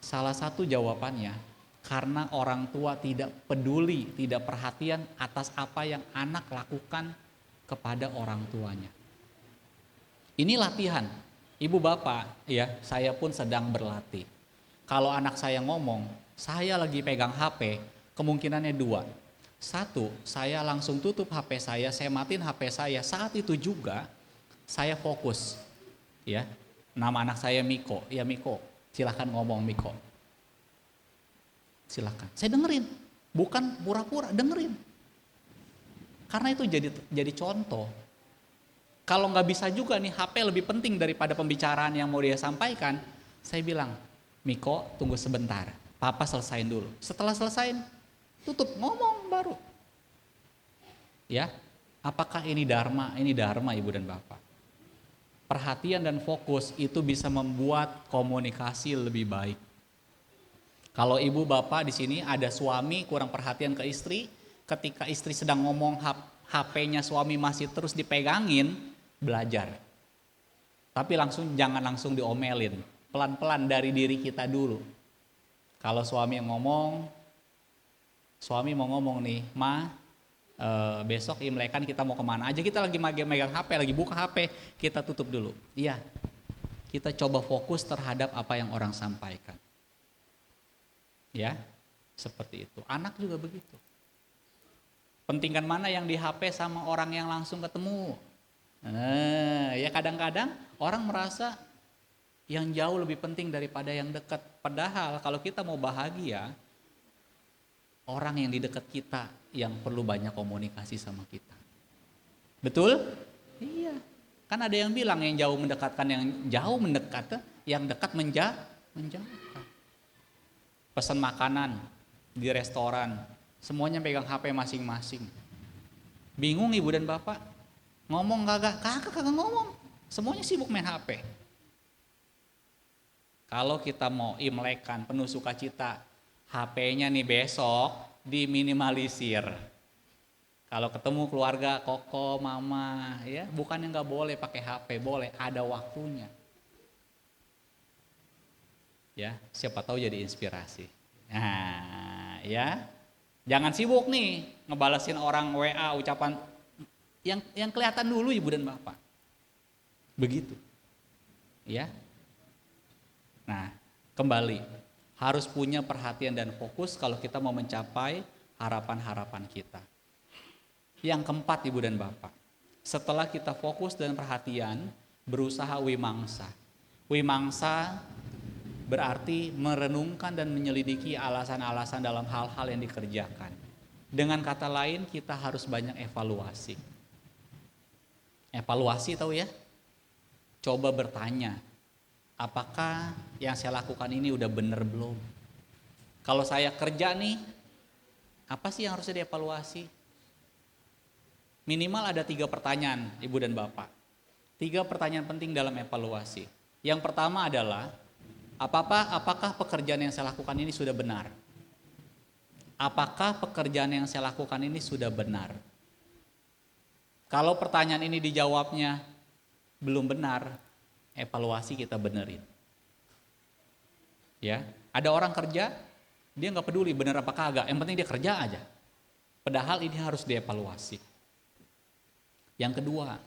Salah satu jawabannya, karena orang tua tidak peduli, tidak perhatian atas apa yang anak lakukan kepada orang tuanya. Ini latihan. Ibu bapak, ya, saya pun sedang berlatih. Kalau anak saya ngomong, saya lagi pegang HP, kemungkinannya dua. Satu, saya langsung tutup HP saya matiin HP saya. Saat itu juga saya fokus. Ya, nama anak saya Miko. Ya Miko, silahkan ngomong Miko. Silahkan. Saya dengerin, bukan pura-pura, dengerin. Karena itu jadi contoh. Kalau nggak bisa juga nih, HP lebih penting daripada pembicaraan yang mau dia sampaikan, saya bilang, Miko tunggu sebentar, papa selesain dulu. Setelah selesain, tutup, ngomong baru. Ya, apakah ini dharma? Ini dharma ibu dan bapak. Perhatian dan fokus itu bisa membuat komunikasi lebih baik. Kalau ibu bapak di sini ada suami kurang perhatian ke istri, ketika istri sedang ngomong HP-nya suami masih terus dipegangin, belajar. Tapi jangan langsung diomelin, pelan-pelan dari diri kita dulu. Kalau suami mau ngomong nih, besok Imlek kan kita mau kemana aja, kita lagi megang HP, lagi buka HP, kita tutup dulu. Iya, kita coba fokus terhadap apa yang orang sampaikan. Ya, seperti itu. Anak juga begitu. Pentingkan mana yang di HP sama orang yang langsung ketemu. Ya kadang-kadang orang merasa yang jauh lebih penting daripada yang dekat. Padahal kalau kita mau bahagia, orang yang di dekat kita yang perlu banyak komunikasi sama kita. Betul? Iya. Kan ada yang bilang yang jauh mendekatkan yang jauh mendekat, yang dekat menjauhkan. Pesan makanan di restoran, semuanya pegang HP masing-masing. Bingung ibu dan bapak, ngomong kagak ngomong, semuanya sibuk main HP. Kalau kita mau Imlekan penuh sukacita, HP-nya nih besok diminimalisir. Kalau ketemu keluarga, koko, mama, ya bukannya nggak boleh pakai HP, boleh, ada waktunya. Ya, siapa tahu jadi inspirasi. Nah, ya, jangan sibuk nih ngebalesin orang WA ucapan yang kelihatan dulu ibu dan bapak. Begitu, ya. Nah, kembali harus punya perhatian dan fokus kalau kita mau mencapai harapan-harapan kita. Yang keempat ibu dan bapak, setelah kita fokus dan perhatian, berusaha wimangsa. Wimangsa berarti merenungkan dan menyelidiki alasan-alasan dalam hal-hal yang dikerjakan. Dengan kata lain, kita harus banyak evaluasi. Evaluasi tahu ya? Coba bertanya, apakah yang saya lakukan ini udah bener belum? Kalau saya kerja nih, apa sih yang harusnya dievaluasi? Minimal ada 3 pertanyaan ibu dan bapak. 3 pertanyaan penting dalam evaluasi. Yang pertama adalah, apakah pekerjaan yang saya lakukan ini sudah benar? Apakah pekerjaan yang saya lakukan ini sudah benar? Kalau pertanyaan ini dijawabnya belum benar, evaluasi kita benerin. Ya, ada orang kerja, dia nggak peduli benar apa kagak, yang penting dia kerja aja. Padahal ini harus dievaluasi. Yang kedua,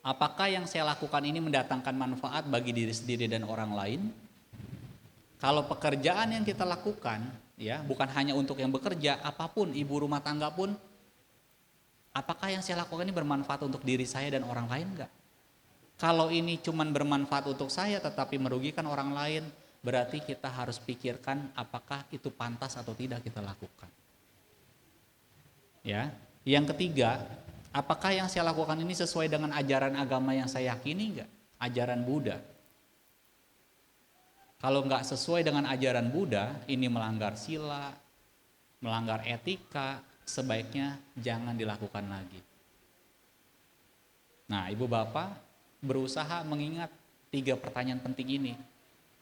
apakah yang saya lakukan ini mendatangkan manfaat bagi diri sendiri dan orang lain? Kalau pekerjaan yang kita lakukan, ya bukan hanya untuk yang bekerja, apapun ibu rumah tangga pun, apakah yang saya lakukan ini bermanfaat untuk diri saya dan orang lain enggak? Kalau ini cuman bermanfaat untuk saya tetapi merugikan orang lain, berarti kita harus pikirkan apakah itu pantas atau tidak kita lakukan. Ya, yang ketiga, apakah yang saya lakukan ini sesuai dengan ajaran agama yang saya yakini enggak? Ajaran Buddha. Kalau enggak sesuai dengan ajaran Buddha, ini melanggar sila, melanggar etika, sebaiknya jangan dilakukan lagi. Nah, ibu bapak berusaha mengingat 3 pertanyaan penting ini.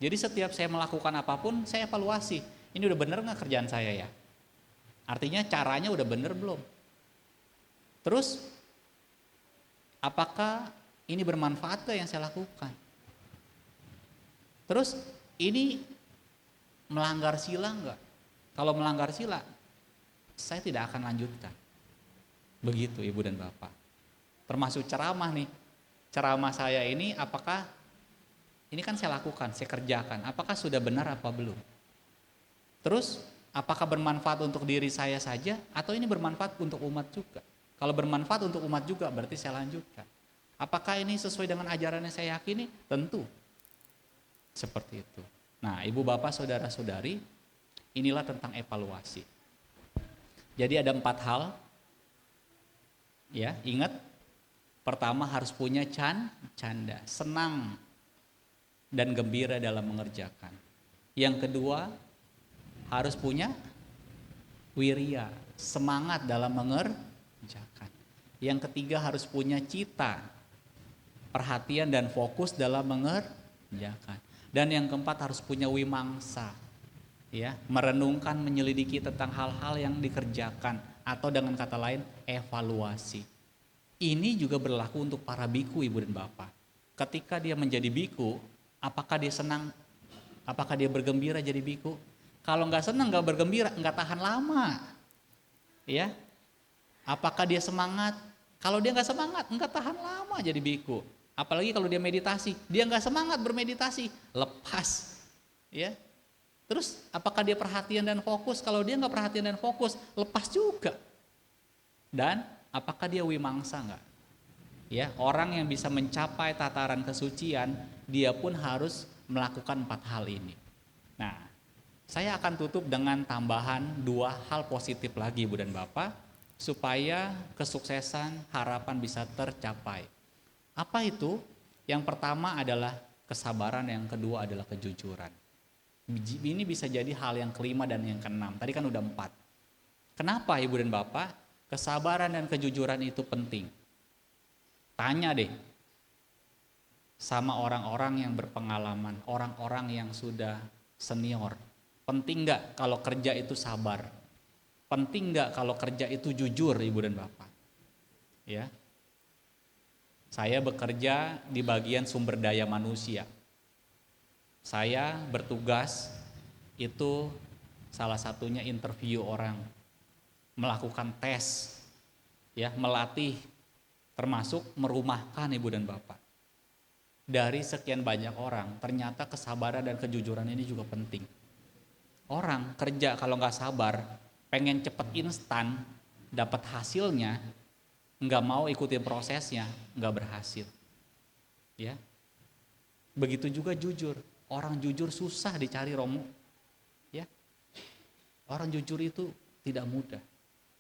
Jadi setiap saya melakukan apapun, saya evaluasi. Ini udah bener nggak kerjaan saya ya? Artinya caranya udah bener belum? Terus apakah ini bermanfaat gak yang saya lakukan? Terus ini melanggar sila enggak? Kalau melanggar sila, saya tidak akan lanjutkan. Begitu Ibu dan Bapak. Termasuk ceramah nih. Ceramah saya ini apakah ini kan saya lakukan, saya kerjakan. Apakah sudah benar apa belum? Terus apakah bermanfaat untuk diri saya saja atau ini bermanfaat untuk umat juga? Kalau bermanfaat untuk umat juga berarti saya lanjutkan. Apakah ini sesuai dengan ajaran yang saya yakini? Tentu. Seperti itu. Nah, Ibu Bapak Saudara-saudari, inilah tentang evaluasi. Jadi ada 4 hal. Ya, ingat. Pertama harus punya canda, senang dan gembira dalam mengerjakan. Yang kedua harus punya wirya, semangat dalam mengerjakan. Yang ketiga harus punya cita, perhatian dan fokus dalam mengerjakan. Dan yang keempat harus punya wimangsa, ya, merenungkan, menyelidiki tentang hal-hal yang dikerjakan, atau dengan kata lain evaluasi. Ini juga berlaku untuk para biku Ibu dan Bapak. Ketika dia menjadi biku, apakah dia senang? Apakah dia bergembira jadi biku? Kalau nggak senang, nggak bergembira, nggak tahan lama. Ya, apakah dia semangat? Kalau dia nggak semangat, nggak tahan lama jadi biku. Apalagi kalau dia meditasi, dia nggak semangat bermeditasi, lepas. Ya, terus apakah dia perhatian dan fokus? Kalau dia nggak perhatian dan fokus, lepas juga. Dan apakah dia wimangsa enggak? Ya, orang yang bisa mencapai tataran kesucian, dia pun harus melakukan 4 hal ini. Nah, saya akan tutup dengan tambahan 2 hal positif lagi Ibu dan Bapak, supaya kesuksesan harapan bisa tercapai. Apa itu? Yang pertama adalah kesabaran, yang kedua adalah kejujuran. Ini bisa jadi hal yang kelima dan yang keenam. Tadi kan udah 4. Kenapa Ibu dan Bapak? Kesabaran dan kejujuran itu penting. Tanya deh sama orang-orang yang berpengalaman, orang-orang yang sudah senior. Penting gak kalau kerja itu sabar? Penting gak kalau kerja itu jujur Ibu dan Bapak? Ya, saya bekerja di bagian sumber daya manusia. Saya bertugas itu salah satunya interview orang, melakukan tes, ya, melatih, termasuk merumahkan Ibu dan Bapak. Dari sekian banyak orang, ternyata kesabaran dan kejujuran ini juga penting. Orang kerja kalau nggak sabar, pengen cepet instan, dapat hasilnya, nggak mau ikutin prosesnya, nggak berhasil. Ya, begitu juga jujur. Orang jujur susah dicari Romo. Ya, orang jujur itu tidak mudah.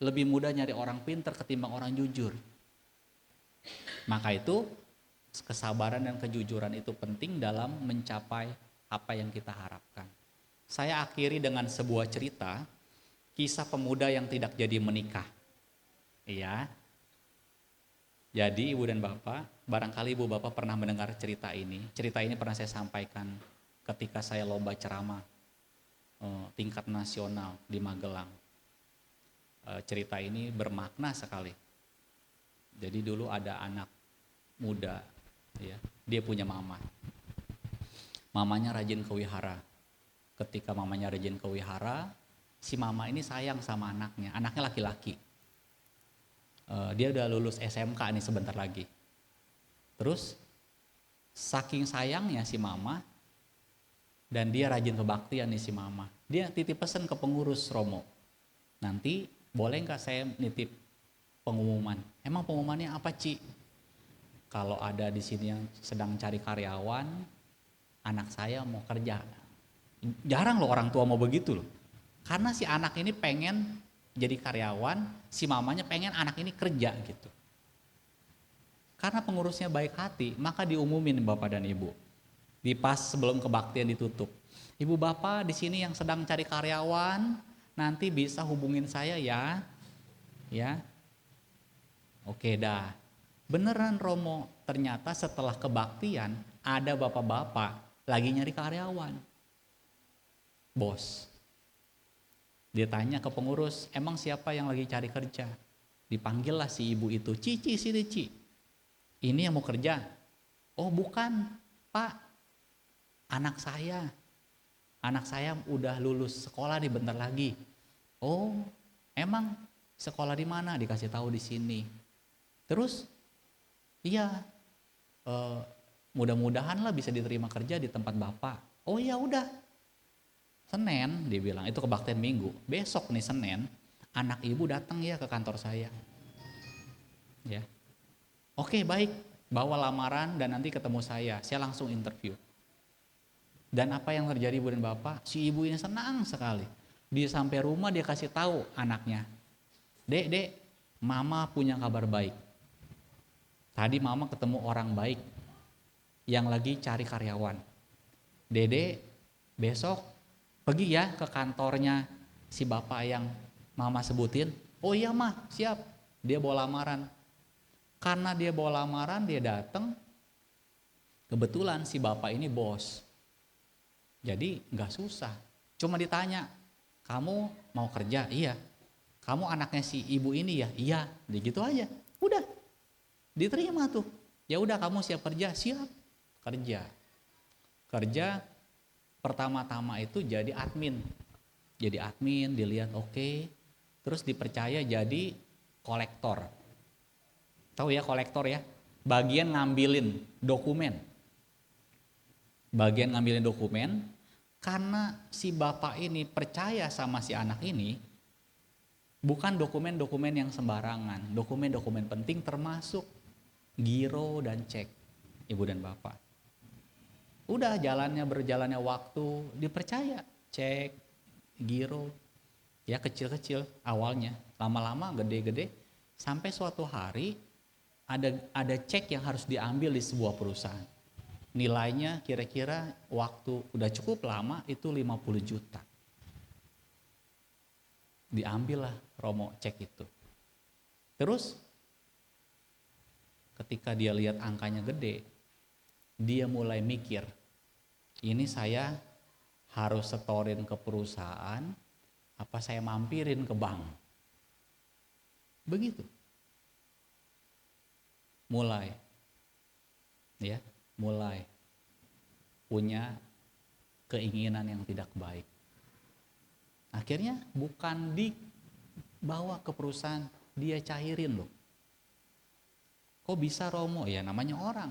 Lebih mudah nyari orang pintar ketimbang orang jujur. Maka itu kesabaran dan kejujuran itu penting dalam mencapai apa yang kita harapkan. Saya akhiri dengan sebuah cerita, kisah pemuda yang tidak jadi menikah. Iya. Jadi Ibu dan Bapak, barangkali Ibu Bapak pernah mendengar cerita ini. Cerita ini pernah saya sampaikan ketika saya lomba ceramah tingkat nasional di Magelang. Cerita ini bermakna sekali. Jadi dulu ada anak muda, ya, dia punya mama. Mamanya rajin ke wihara. Ketika mamanya rajin ke wihara, si mama ini sayang sama anaknya. Anaknya laki-laki. Dia udah lulus SMK nih sebentar lagi. Terus saking sayangnya si mama, dan dia rajin kebaktian nih si mama. Dia titip pesan ke pengurus Romo. Nanti boleh nggak saya nitip pengumuman? Emang pengumumannya apa, Ci? Kalau ada di sini yang sedang cari karyawan, anak saya mau kerja. Jarang loh orang tua mau begitu loh. Karena si anak ini pengen jadi karyawan, si mamanya pengen anak ini kerja gitu. Karena pengurusnya baik hati, maka diumumin Bapak dan Ibu. Di pas sebelum kebaktian ditutup. Ibu Bapak di sini yang sedang cari karyawan, nanti bisa hubungin saya ya. Ya. Oke dah. Beneran Romo, ternyata setelah kebaktian ada bapak-bapak lagi nyari karyawan. Bos. Dia tanya ke pengurus, emang siapa yang lagi cari kerja? Dipanggillah si ibu itu, Cici sini Ci, ini yang mau kerja. Oh bukan Pak, anak saya udah lulus sekolah nih bentar lagi. Oh emang sekolah di mana? Dikasih tahu di sini. Terus iya, mudah-mudahan lah bisa diterima kerja di tempat Bapak. Oh ya udah, Senin dia bilang, itu kebaktian Minggu, besok nih Senin anak ibu datang ya ke kantor saya. Ya. Oke baik, bawa lamaran dan nanti ketemu saya langsung interview. Dan apa yang terjadi ibu dan bapak, si ibu ini senang sekali. Dia sampai rumah dia kasih tahu anaknya, Dek, mama punya kabar baik. Tadi mama ketemu orang baik yang lagi cari karyawan. Dede besok pergi ya ke kantornya si bapak yang mama sebutin. Oh iya mah, siap. Dia bawa lamaran. Karena dia bawa lamaran, dia datang. Kebetulan si bapak ini bos. Jadi gak susah. Cuma ditanya, kamu mau kerja? Iya. Kamu anaknya si ibu ini ya? Iya. Dia gitu aja. Udah. Diterima tuh. Ya udah kamu siap kerja? Siap. Kerja pertama-tama itu jadi admin. Jadi admin, dilihat oke. Terus dipercaya jadi kolektor. Tahu ya kolektor ya? Bagian ngambilin dokumen. Karena si bapak ini percaya sama si anak ini, bukan dokumen-dokumen yang sembarangan, dokumen-dokumen penting termasuk giro dan cek, ibu dan bapak. Udah berjalannya waktu, dipercaya cek, giro, ya kecil-kecil awalnya, lama-lama gede-gede, sampai suatu hari ada cek yang harus diambil di sebuah perusahaan. Nilainya kira-kira waktu udah cukup lama itu 50 juta. Diambillah Romo cek itu. Terus ketika dia lihat angkanya gede, dia mulai mikir, ini saya harus setorin ke perusahaan, apa saya mampirin ke bank? Begitu. Mulai punya keinginan yang tidak baik. Akhirnya bukan dibawa ke perusahaan, dia cairin loh. Kok bisa Romo? Ya namanya orang.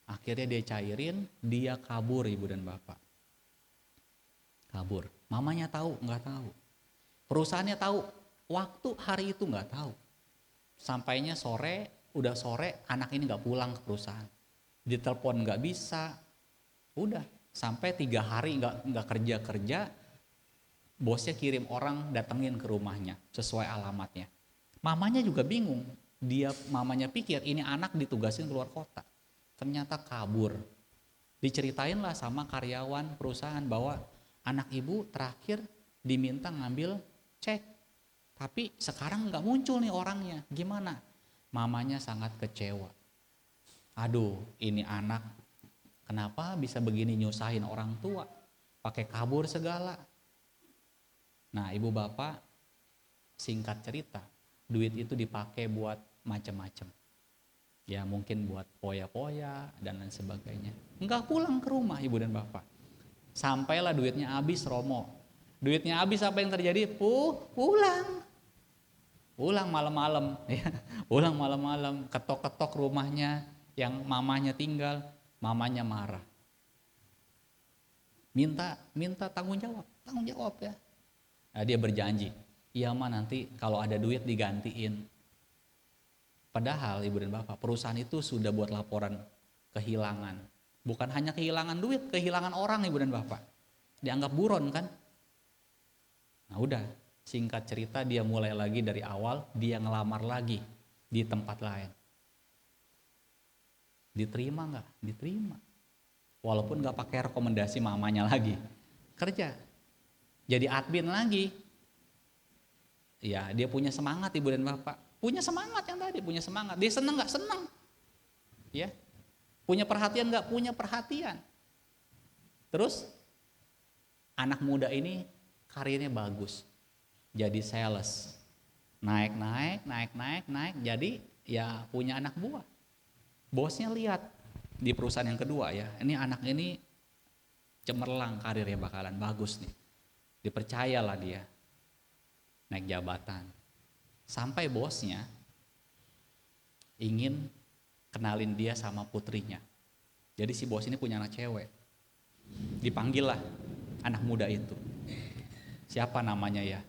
Akhirnya dia cairin, dia kabur ibu dan bapak. Kabur. Mamanya tahu? Nggak tahu. Perusahaannya tahu? Waktu hari itu nggak tahu. Sampainya udah sore anak ini nggak pulang ke perusahaan. Ditelepon nggak bisa. Udah sampai 3 hari nggak kerja. Bosnya kirim orang datengin ke rumahnya sesuai alamatnya. Mamanya juga bingung. Mamanya pikir ini anak ditugasin keluar kota. Ternyata kabur. Diceritain lah sama karyawan perusahaan bahwa anak ibu terakhir diminta ngambil cek. Tapi sekarang nggak muncul nih orangnya. Gimana? Mamanya sangat kecewa. Aduh, ini anak kenapa bisa begini nyusahin orang tua? Pakai kabur segala. Nah, ibu bapak singkat cerita, duit itu dipakai buat macam-macam. Ya mungkin buat poya-poya dan lain sebagainya. Enggak pulang ke rumah ibu dan bapak. Sampailah duitnya habis Romo. Duitnya habis apa yang terjadi? Pulang malam-malam. Ya. Pulang malam-malam, ketok-ketok rumahnya yang mamanya tinggal, mamanya marah. Minta tanggung jawab ya. Nah, dia berjanji, iya mah nanti kalau ada duit digantiin. Padahal ibu dan bapak, perusahaan itu sudah buat laporan kehilangan. Bukan hanya kehilangan duit, kehilangan orang ibu dan bapak. Dianggap buron kan. Nah udah, singkat cerita dia mulai lagi dari awal, dia ngelamar lagi di tempat lain. Diterima nggak? Diterima. Walaupun nggak pakai rekomendasi mamanya lagi. Kerja. Jadi admin lagi. Ya dia punya semangat ibu dan bapak. Punya semangat yang tadi, punya semangat. Dia senang nggak? Senang. Ya. Punya perhatian nggak? Punya perhatian. Terus anak muda ini karirnya bagus. Jadi sales. Naik. Jadi ya punya anak buah. Bosnya lihat di perusahaan yang kedua ya, ini anak ini cemerlang karirnya bakalan bagus nih. Dipercayalah dia naik jabatan. Sampai bosnya ingin kenalin dia sama putrinya. Jadi si bos ini punya anak cewek. Dipanggil lah anak muda itu. Siapa namanya ya?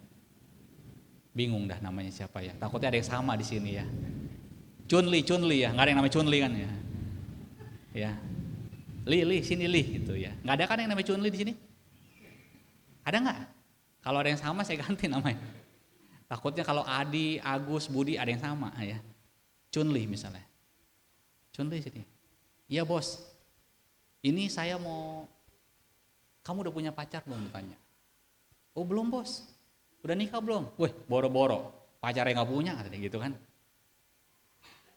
Bingung dah namanya siapa ya. Takutnya ada yang sama di sini ya. Chunli ya. Nggak ada yang namanya Chunli kan ya. Ya. Li sini Li gitu ya. Nggak ada kan yang namanya Chunli di sini? Ada nggak? Kalau ada yang sama saya ganti namanya. Takutnya kalau Adi, Agus, Budi ada yang sama ya. Chunli misalnya. Chunli sini. Iya bos. Ini saya mau. Kamu udah punya pacar belum tanya? Oh belum bos. Udah nikah belum? Wih boro-boro. Pacarnya nggak punya katanya gitu kan.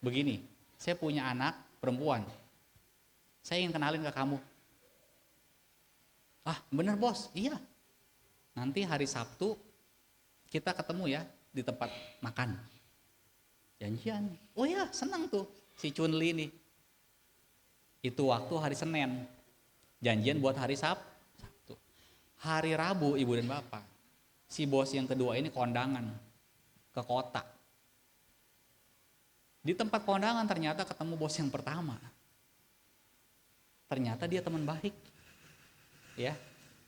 Begini. Saya punya anak perempuan. Saya ingin kenalin ke kamu. Ah bener bos. Iya. Nanti hari Sabtu kita ketemu ya di tempat makan. Janjian. Oh ya senang tuh si Chunli nih. Itu waktu hari Senin. Janjian buat hari Sabtu. Hari Rabu ibu dan bapak. Si bos yang kedua ini kondangan ke kota. Di tempat kondangan ternyata ketemu bos yang pertama. Ternyata dia teman baik. Ya.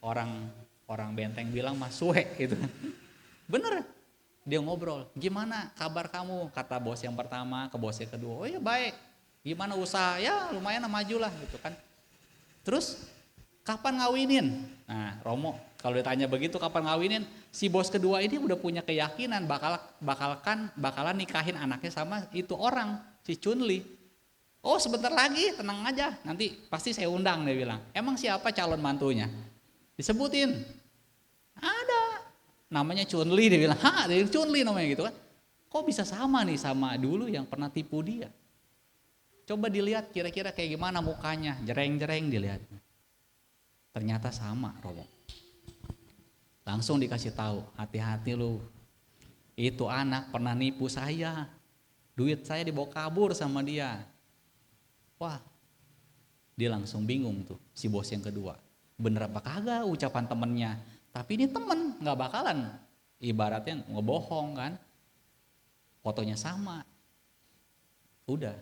Orang benteng bilang Mas Suhe gitu. Bener. Dia ngobrol. Gimana kabar kamu? Kata bos yang pertama ke bos yang kedua. Oh ya baik. Gimana usaha? Ya lumayan maju lah gitu kan. Terus kapan ngawinin? Nah Romo kalau ditanya begitu kapan ngawinin? Si bos kedua ini udah punya keyakinan bakalan nikahin anaknya sama itu orang si Chunli. Oh sebentar lagi tenang aja nanti pasti saya undang dia bilang. Emang siapa calon mantunya? Disebutin. Ada. Namanya Chunli dia bilang. Dia Chunli namanya gitu kan. Kok bisa sama nih sama dulu yang pernah tipu dia? Coba dilihat kira-kira kayak gimana mukanya, jereng-jereng dilihat. Ternyata sama, Romo. Langsung dikasih tahu, hati-hati lu. Itu anak pernah nipu saya. Duit saya dibawa kabur sama dia. Wah, dia langsung bingung tuh, si bos yang kedua. Bener apa kagak ucapan temennya? Tapi ini temen, nggak bakalan. Ibaratnya ngebohong kan. Fotonya sama. Udah.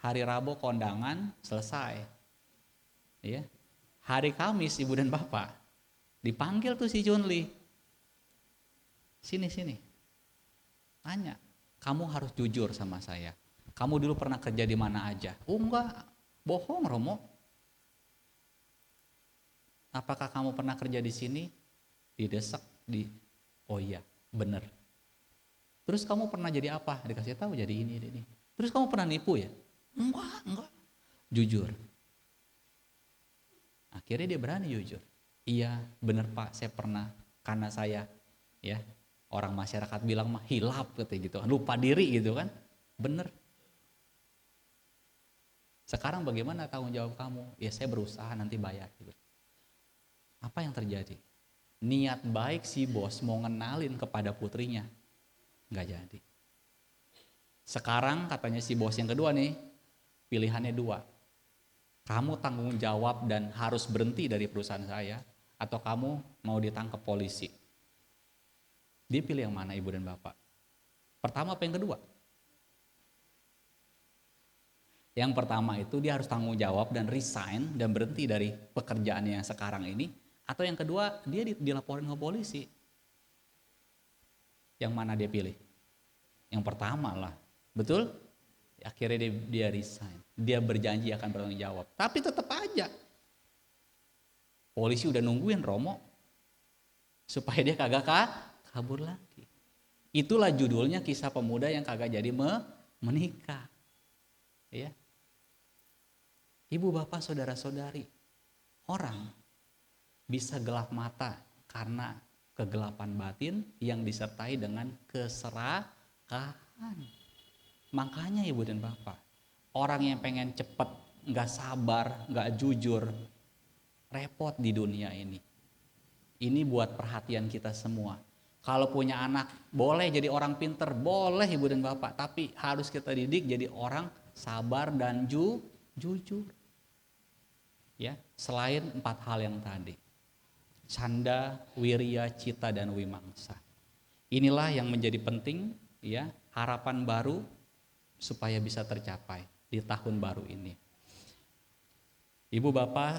Hari Rabu kondangan selesai. Ya. Hari Kamis ibu dan bapak dipanggil tuh si Chunli. Sini. Tanya, kamu harus jujur sama saya. Kamu dulu pernah kerja di mana aja? Oh enggak, bohong Romo. Apakah kamu pernah kerja di sini? Didesak oh iya, bener. Terus kamu pernah jadi apa? Dikasih tahu jadi ini. Terus kamu pernah nipu ya? Enggak. Jujur. Akhirnya dia berani jujur. Iya, bener Pak, saya pernah. Karena saya ya orang masyarakat bilang mah hilap gitu kan, lupa diri gitu kan. Bener. Sekarang bagaimana tanggung jawab kamu? Ya saya berusaha nanti bayar. Apa yang terjadi? Niat baik si bos mau ngenalin kepada putrinya, nggak jadi. Sekarang katanya si bos yang kedua nih, pilihannya dua. Kamu tanggung jawab dan harus berhenti dari perusahaan saya, atau kamu mau ditangkap polisi. Dia pilih yang mana ibu dan bapak? Pertama apa yang kedua? Yang pertama itu dia harus tanggung jawab dan resign dan berhenti dari pekerjaannya yang sekarang ini. Atau yang kedua dia dilaporin ke polisi. Yang mana dia pilih? Yang pertama lah, betul? Akhirnya dia resign. Dia berjanji akan bertanggung jawab. Tapi tetap aja polisi udah nungguin Romo supaya dia kagak kabur lagi. Itulah judulnya kisah pemuda yang kagak jadi menikah. Ya. Ibu bapak saudara-saudari, orang bisa gelap mata karena kegelapan batin yang disertai dengan keserakahan. Makanya ibu dan bapak, orang yang pengen cepet, gak sabar, gak jujur, repot di dunia ini. Ini buat perhatian kita semua. Kalau punya anak, boleh jadi orang pinter, boleh ibu dan bapak, tapi harus kita didik jadi orang sabar dan jujur. Ya, selain 4 hal yang tadi. Canda, wirya, cita, dan wimangsa. Inilah yang menjadi penting, ya, harapan baru supaya bisa tercapai di tahun baru ini. Ibu bapak,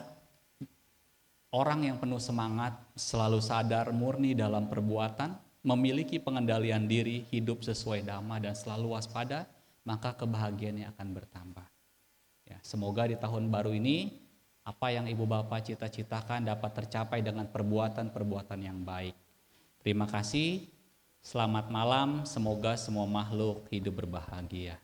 orang yang penuh semangat, selalu sadar, murni dalam perbuatan, memiliki pengendalian diri, hidup sesuai dhamma dan selalu waspada, maka kebahagiaannya akan bertambah. Ya, semoga di tahun baru ini apa yang ibu bapak cita-citakan dapat tercapai dengan perbuatan-perbuatan yang baik. Terima kasih, selamat malam, semoga semua makhluk hidup berbahagia.